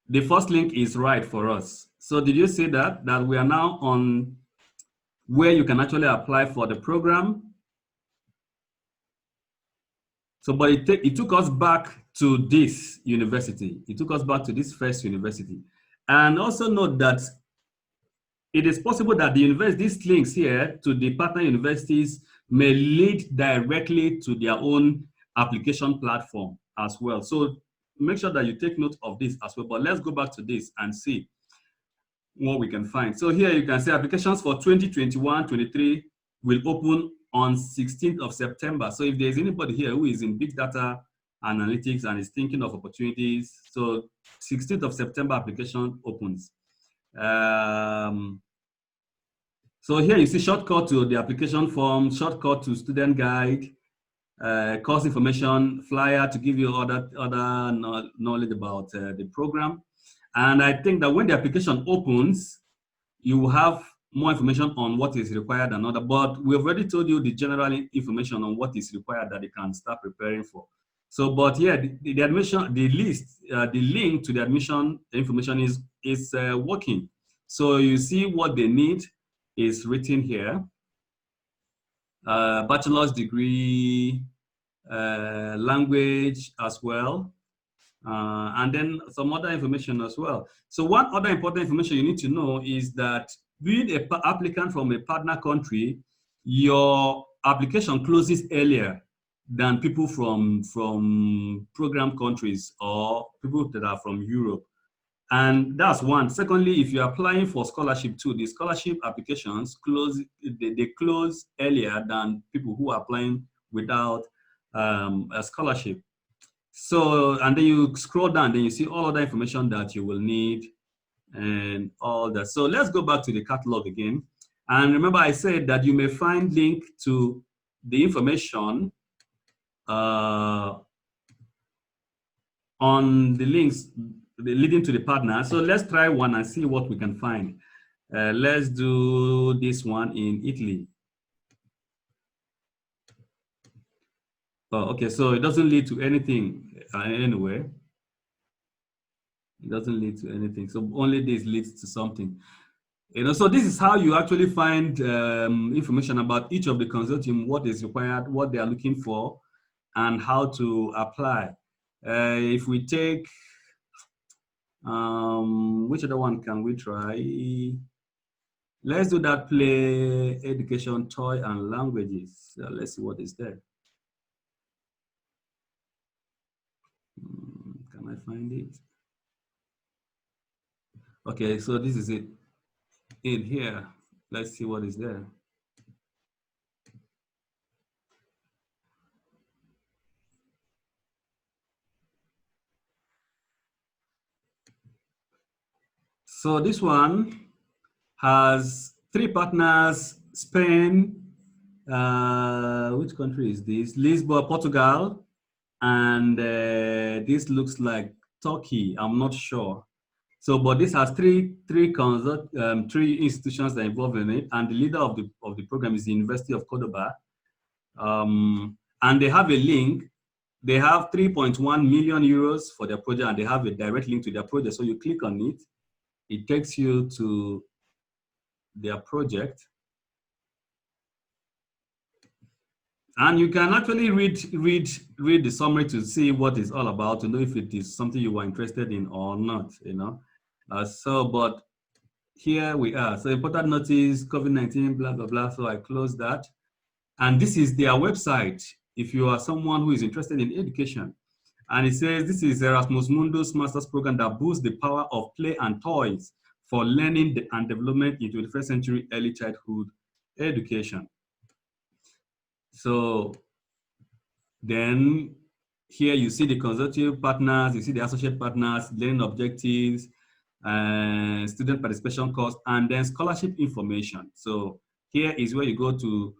the first link is right for us. So did you see that we are now on where you can actually apply for the program? So, but it took us back to this university. It took us back to this first university. And also note that it is possible that these links here to the partner universities may lead directly to their own application platform as well. So make sure that you take note of this as well. But let's go back to this and see what we can find. So here you can see applications for 2021-23 will open on 16th of September. So if there's anybody here who is in big data analytics and is thinking of opportunities, so 16th of September application opens. So here you see shortcut to the application form, shortcut to student guide, course information, flyer to give you other knowledge about the program. And I think that when the application opens, you will have more information on what is required and other, but we've already told you the general information on what is required that they can start preparing for. So, but yeah, the admission, the list, the link to the admission information is working. So you see what they need is written here. Bachelor's degree, language as well, and then some other information as well. So one other important information you need to know is that being an applicant from a partner country, your application closes earlier than people from program countries or people that are from Europe. And that's one. Secondly, if you're applying for scholarship too, the scholarship applications close, they close earlier than people who are applying without a scholarship. So, and then you scroll down, then you see all other information that you will need and all that. So let's go back to the catalog again. And remember I said that you may find link to the information on the links leading to the partner. So let's try one and see what we can find. Let's do this one in Italy. Oh, okay, so it doesn't lead to anything anyway. It doesn't lead to anything. So only this leads to something. So this is how you actually find information about each of the consortium, what is required, what they are looking for, and how to apply. If we take, which other one can we try? Let's do that play, education, toy, and languages. Let's see what is there. Can I find it? Okay, so this is it in here. Let's see what is there. So this one has 3 partners: Spain, which country is this? Lisbon, Portugal, and this looks like Turkey. I'm not sure. So, but this has three institutions that are involved in it, and the leader of the program is the University of Cordoba, and they have a link. They have 3.1 million euros for their project, and they have a direct link to their project. So you click on it, it takes you to their project. And you can actually read the summary to see what it's all about, to know if it is something you are interested in or not, but here we are. So important notice, COVID-19, blah, blah, blah. So I close that. And this is their website if you are someone who is interested in education. And it says, this is Erasmus Mundus master's program that boosts the power of play and toys for learning and development in 21st century early childhood education. So then here you see the consortium partners, you see the associate partners, learning objectives, student participation cost, and then scholarship information. So here is where you go to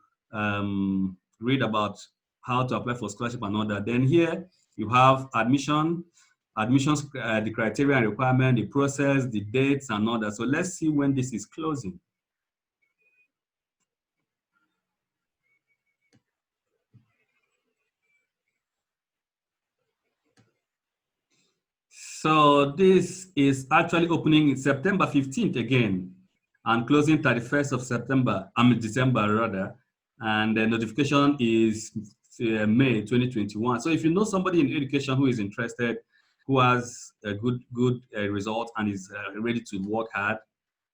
read about how to apply for scholarship and all that. Then here you have admissions, the criteria and requirement, the process, the dates, and all that. So let's see when this is closing. So this is actually opening September 15th again and closing 31st of December rather. And the notification is May 2021. So if you know somebody in education who is interested, who has a good result and is ready to work hard,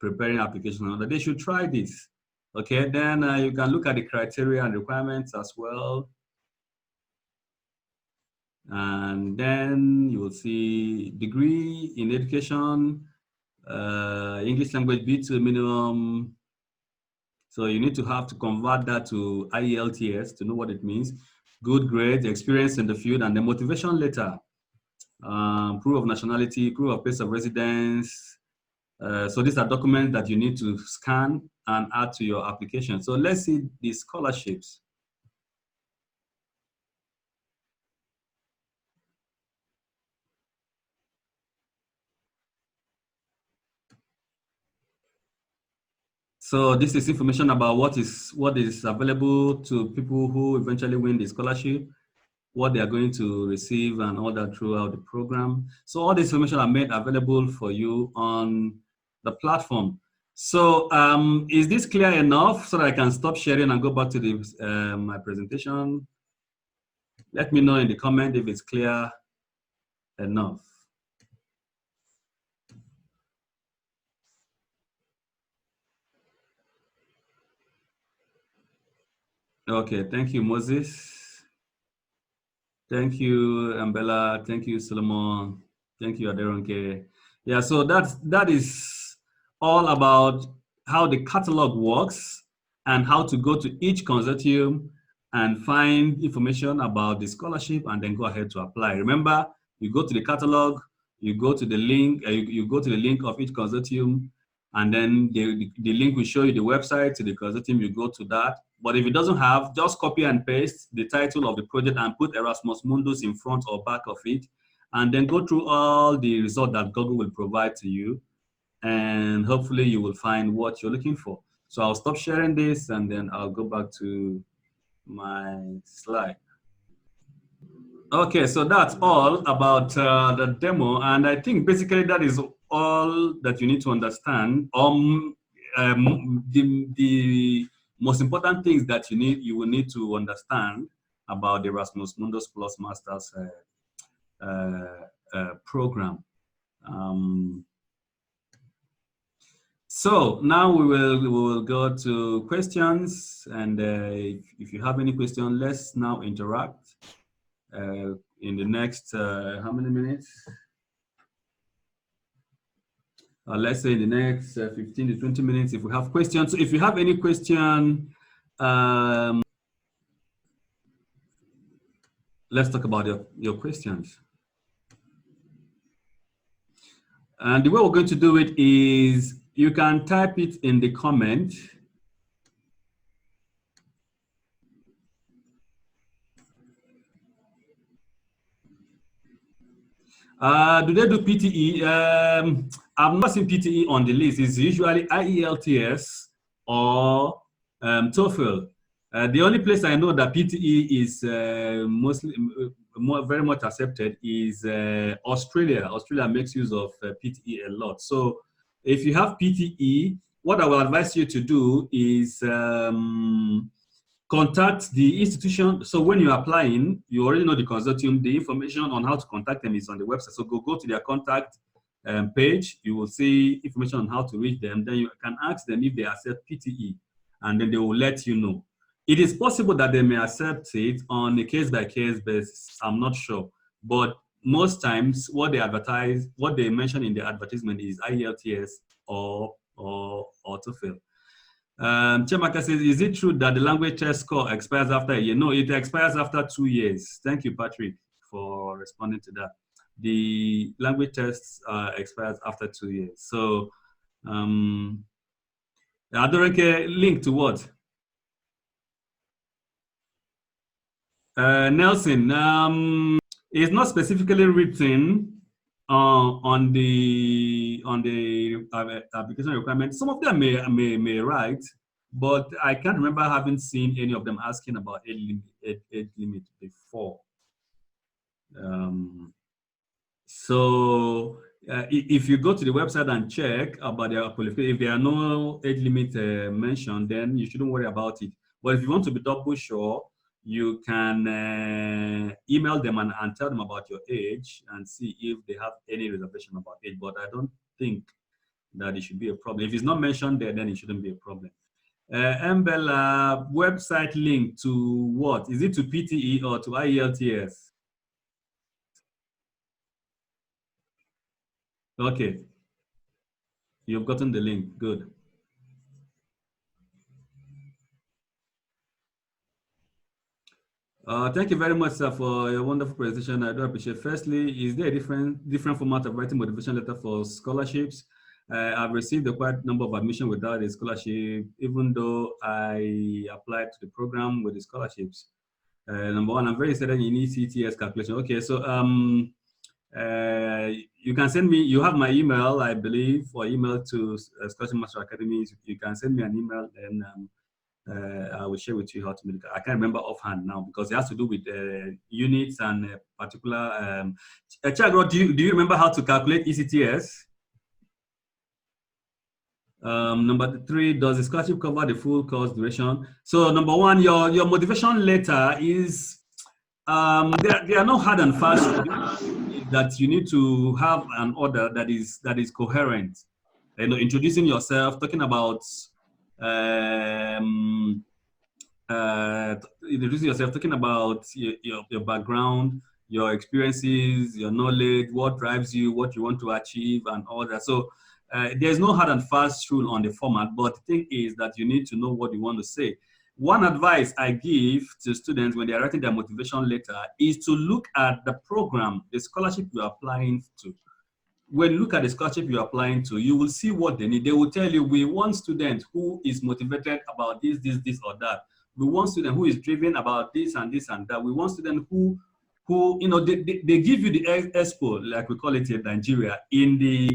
preparing application, they should try this. Okay, then you can look at the criteria and requirements as well. And then you will see degree in education, English language B2 minimum. So you need to have to convert that to IELTS to know what it means. Good grades, experience in the field, and the motivation letter. Proof of nationality, proof of place of residence, So these are documents that you need to scan and add to your application. So let's see the scholarships. So this is information about what is available to people who eventually win the scholarship, what they are going to receive, and all that throughout the program. So all this information are made available for you on the platform. So is this clear enough so that I can stop sharing and go back to the my presentation? Let me know in the comment if it's clear enough. Okay, thank you, Moses. Thank you, Ambella. Thank you, Solomon. Thank you, Aderonke. Yeah, so that is all about how the catalog works and how to go to each consortium and find information about the scholarship and then go ahead to apply. Remember, you go to the catalog, you go to the link, you go to the link of each consortium, and then the link will show you the website to the consortium. You go to that. But if it doesn't have, just copy and paste the title of the project and put Erasmus Mundus in front or back of it, and then go through all the results that Google will provide to you, and hopefully you will find what you're looking for. So I'll stop sharing this and then I'll go back to my slide. Okay, so that's all about the demo, and I think basically that is all that you need to understand. The most important things that you will need to understand about the Erasmus Mundus Plus Masters program. So now we will go to questions, and if you have any question, let's now interact. In the next, how many minutes? Let's say in the next 15 to 20 minutes, if we have questions. So if you have any question, let's talk about your questions. And the way we're going to do it is you can type it in the comment. Do they do PTE? I've not seen PTE on the list. It's usually IELTS or TOEFL. The only place I know that PTE is mostly very much accepted is Australia. Australia makes use of PTE a lot. So if you have PTE, what I will advise you to do is contact the institution. So when you're applying, you already know the consortium. The information on how to contact them is on the website. So go to their contact page. You will see information on how to reach them. Then you can ask them if they accept PTE, and then they will let you know. It is possible that they may accept it on a case-by-case basis. I'm not sure. But most times, what they mention in the advertisement is IELTS or TOEFL. Chemaka says, is it true that the language test score expires after a year? No, it expires after 2 years. Thank you, Patrick, for responding to that. The language test expires after 2 years. So, Adoreke, link to what? Nelson, it's not specifically written on the application requirement. Some of them may write, but I can't remember having seen any of them asking about age limit before. So if you go to the website and check about their qualification, if there are no age limit mentioned, then you shouldn't worry about it. But if you want to be double sure, you can email them and tell them about your age and see if they have any reservation about age. But I don't think that it should be a problem. If it's not mentioned there, then it shouldn't be a problem. Mbella, website link to what? Is it to PTE or to IELTS? Okay. You've gotten the link. Good. Thank you very much, sir, for your wonderful presentation. I do appreciate. Firstly, is there a different format of writing motivation letter for scholarships? I've received a quite number of admission without a scholarship, even though I applied to the program with the scholarships. Number one, I'm very certain you need CTS calculation. Okay, so you can send me, you have my email, I believe, or email to Scholarship Master Academy. You can send me an email, and I will share with you how to make it. I can't remember offhand now because it has to do with units and particular. Chagro, do you remember how to calculate ECTS? Number three, does the scholarship cover the full course duration? So number one, your motivation letter is they are not hard and fast that you need to have an order that is coherent. You know, introducing yourself, talking about introducing yourself, talking about your background, your experiences, your knowledge, what drives you, what you want to achieve, and all that. So there's no hard and fast rule on the format, but the thing is that you need to know what you want to say. One advice I give to students when they're writing their motivation letter is to look at the program, the scholarship you're applying to. When you look at the scholarship you're applying to, you will see what they need. They will tell you, we want students who is motivated about this, or that. We want student who is driven about this and this and that. We want student who you know, they give you the expo, like we call it in Nigeria, in the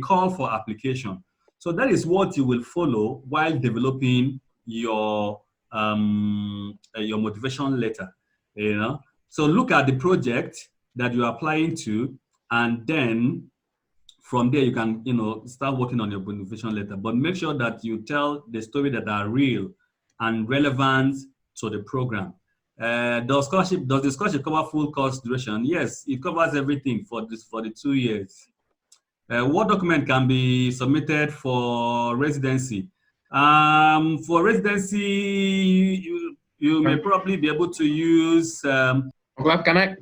call for application. So that is what you will follow while developing your motivation letter. You know, so look at the project that you're applying to, and then from there you can, you know, start working on your motivation letter. But make sure that you tell the story that are real and relevant to the program. Does the scholarship cover full course duration? Yes, it covers everything for the 2 years. What document can be submitted for residency? For residency, you may probably be able to use. Can I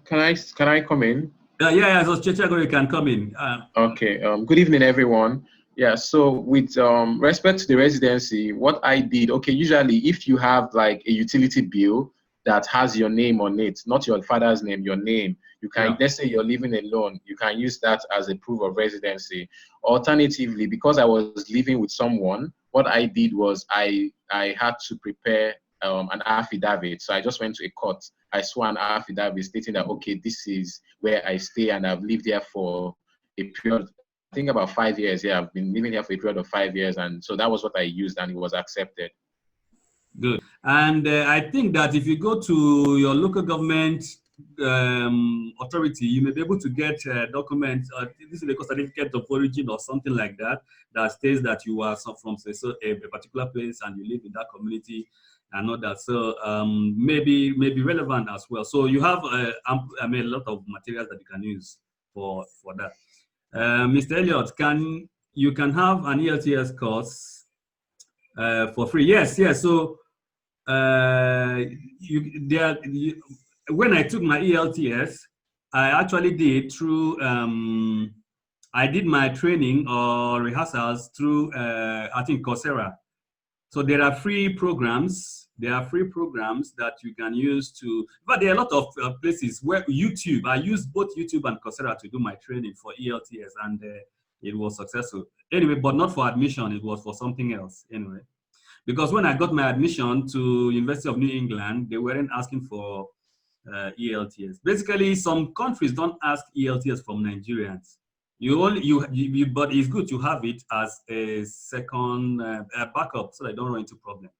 come in? Yeah. So Chechago, you can come in. Okay. Good evening, everyone. Yeah. So with respect to the residency, what I did, okay, usually if you have like a utility bill that has your name on it, not your father's name, your name, you can, let's say you're living alone, you can use that as a proof of residency. Alternatively, because I was living with someone, what I did was I had to prepare an affidavit. So I just went to a court. I swore an affidavit stating that, okay, this is where I stay and I've lived here for a period, I think about 5 years. Yeah, I've been living here for a period of 5 years. And so that was what I used and it was accepted. Good. And I think that if you go to your local government authority, you may be able to get documents. This is a certificate of origin or something like that, that states that you are from a particular place and you live in that community and all that. So maybe relevant as well. So you have a lot of materials that you can use for that. Mr. Elliott, you can have an ELTS course for free? Yes. So when I took my ELTS, I actually did through I did my training or rehearsals through I think Coursera. So there are free programs. There are free programs that you can use to. But there are a lot of places where YouTube. I used both YouTube and Coursera to do my training for ELTS, and it was successful. Anyway, but not for admission. It was for something else. Anyway. Because when I got my admission to University of New England, they weren't asking for ELTS. Basically, some countries don't ask ELTS from Nigerians. But it's good to have it as a second backup so I don't run into problem.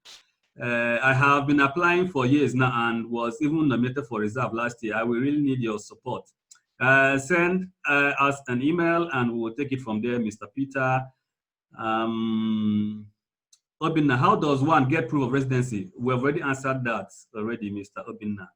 I have been applying for years now and was even nominated for reserve last year. I will really need your support. Send us an email and we'll take it from there, Mr. Peter. Obinna, how does one get proof of residency? We have already answered that already, Mr. Obinna.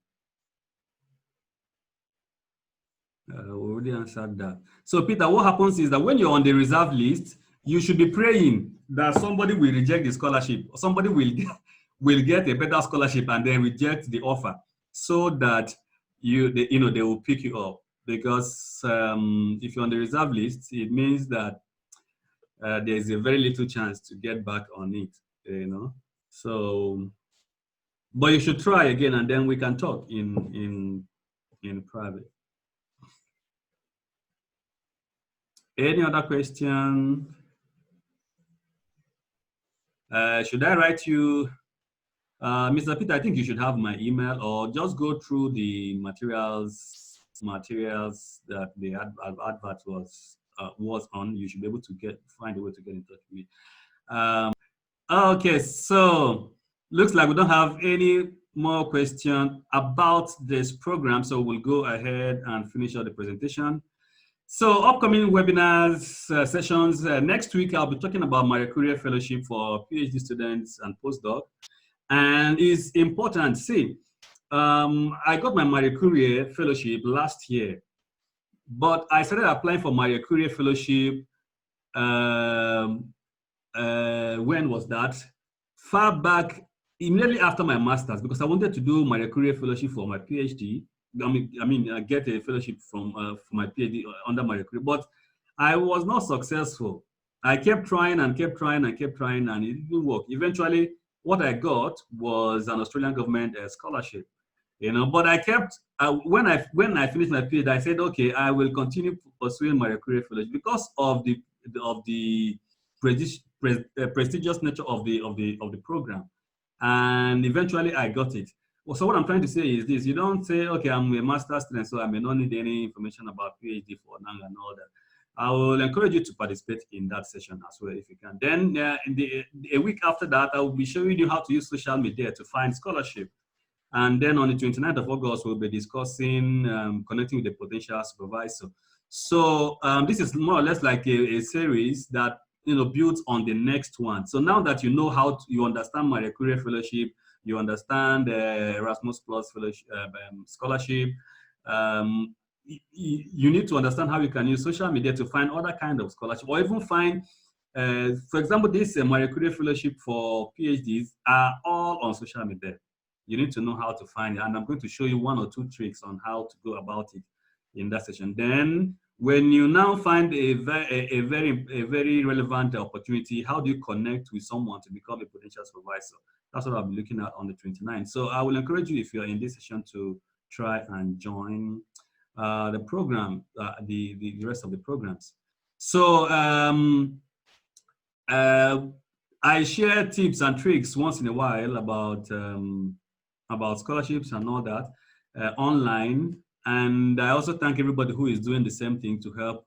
We already answered that. So, Peter, what happens is that when you're on the reserve list, you should be praying that somebody will reject the scholarship, or somebody will get a better scholarship and then reject the offer, so that they will pick you up. Because if you're on the reserve list, it means that there's a very little chance to get back on it, you know. So, but you should try again, and then we can talk in private. Any other question? Should I write you, Mr. Peter? I think you should have my email, or just go through the materials that the advert was on. You should be able to find a way to get in touch with me. Okay, so looks like we don't have any more questions about this program, so we'll go ahead and finish up the presentation. So upcoming webinars, sessions, next week I'll be talking about my career fellowship for PhD students and postdoc. And it's important, see, I got my Marie Curie fellowship last year, but I started applying for Marie Curie fellowship, when was that? Far back, immediately after my master's, because I wanted to do Marie Curie fellowship for my PhD. I get a fellowship from for my PhD under Marie Curie, but I was not successful. I kept trying and kept trying and kept trying, and it didn't work. Eventually, what I got was an Australian government scholarship. But I kept when I finished my PhD, I said, okay, I will continue pursuing Marie Curie fellowship because of the prestigious nature of the program, and eventually I got it. So what I'm trying to say is this: you don't say, okay, I'm a master's student, so I may not need any information about PhD for now and all that. I will encourage you to participate in that session as well if you can. Then a week after that, I will be showing you how to use social media to find scholarship. And then on the 29th of August, we'll be discussing connecting with the potential supervisor. So this is more or less like a series that builds on the next one. So now that you know how you understand Marie Curie fellowship, you understand Erasmus Plus fellowship, scholarship, you need to understand how you can use social media to find other kind of scholarship, or even find, for example, this Marie Curie fellowship for PhDs are all on social media. You need to know how to find it, and I'm going to show you 1 or 2 tricks on how to go about it in that session. Then, when you now find a very relevant opportunity, how do you connect with someone to become a potential supervisor? That's what I'll be looking at on the 29th. So I will encourage you, if you're in this session, to try and join the program, the rest of the programs. So I share tips and tricks once in a while about scholarships and all that online. And I also thank everybody who is doing the same thing to help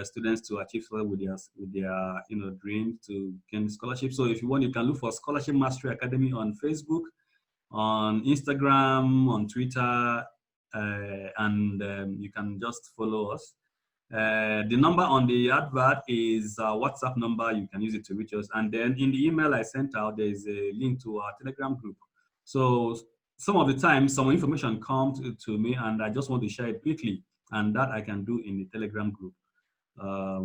students to achieve with their dream to gain scholarship. So if you want, you can look for Scholarship Mastery Academy on Facebook, on Instagram, on Twitter, and you can just follow us. The number on the advert is a WhatsApp number. You can use it to reach us. And then in the email I sent out, there is a link to our Telegram group. So some of the time, some information comes to me and I just want to share it quickly. And that I can do in the Telegram group. Or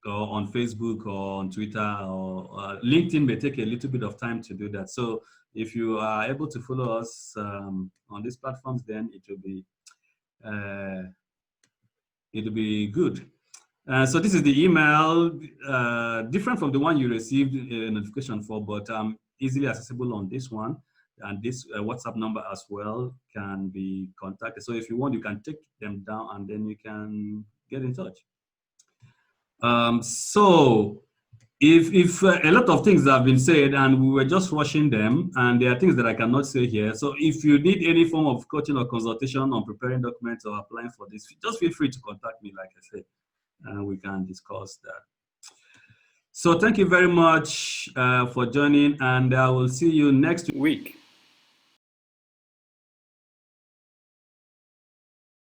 on Facebook or on Twitter or LinkedIn may take a little bit of time to do that. So if you are able to follow us on these platforms, then it will be good. So this is the email, different from the one you received a notification for, but easily accessible on this one. And this WhatsApp number as well can be contacted. So if you want, you can take them down and then you can get in touch. So if a lot of things have been said and we were just rushing them, and there are things that I cannot say here. So if you need any form of coaching or consultation on preparing documents or applying for this, just feel free to contact me, like I said, and we can discuss that. So thank you very much for joining, and I will see you next week.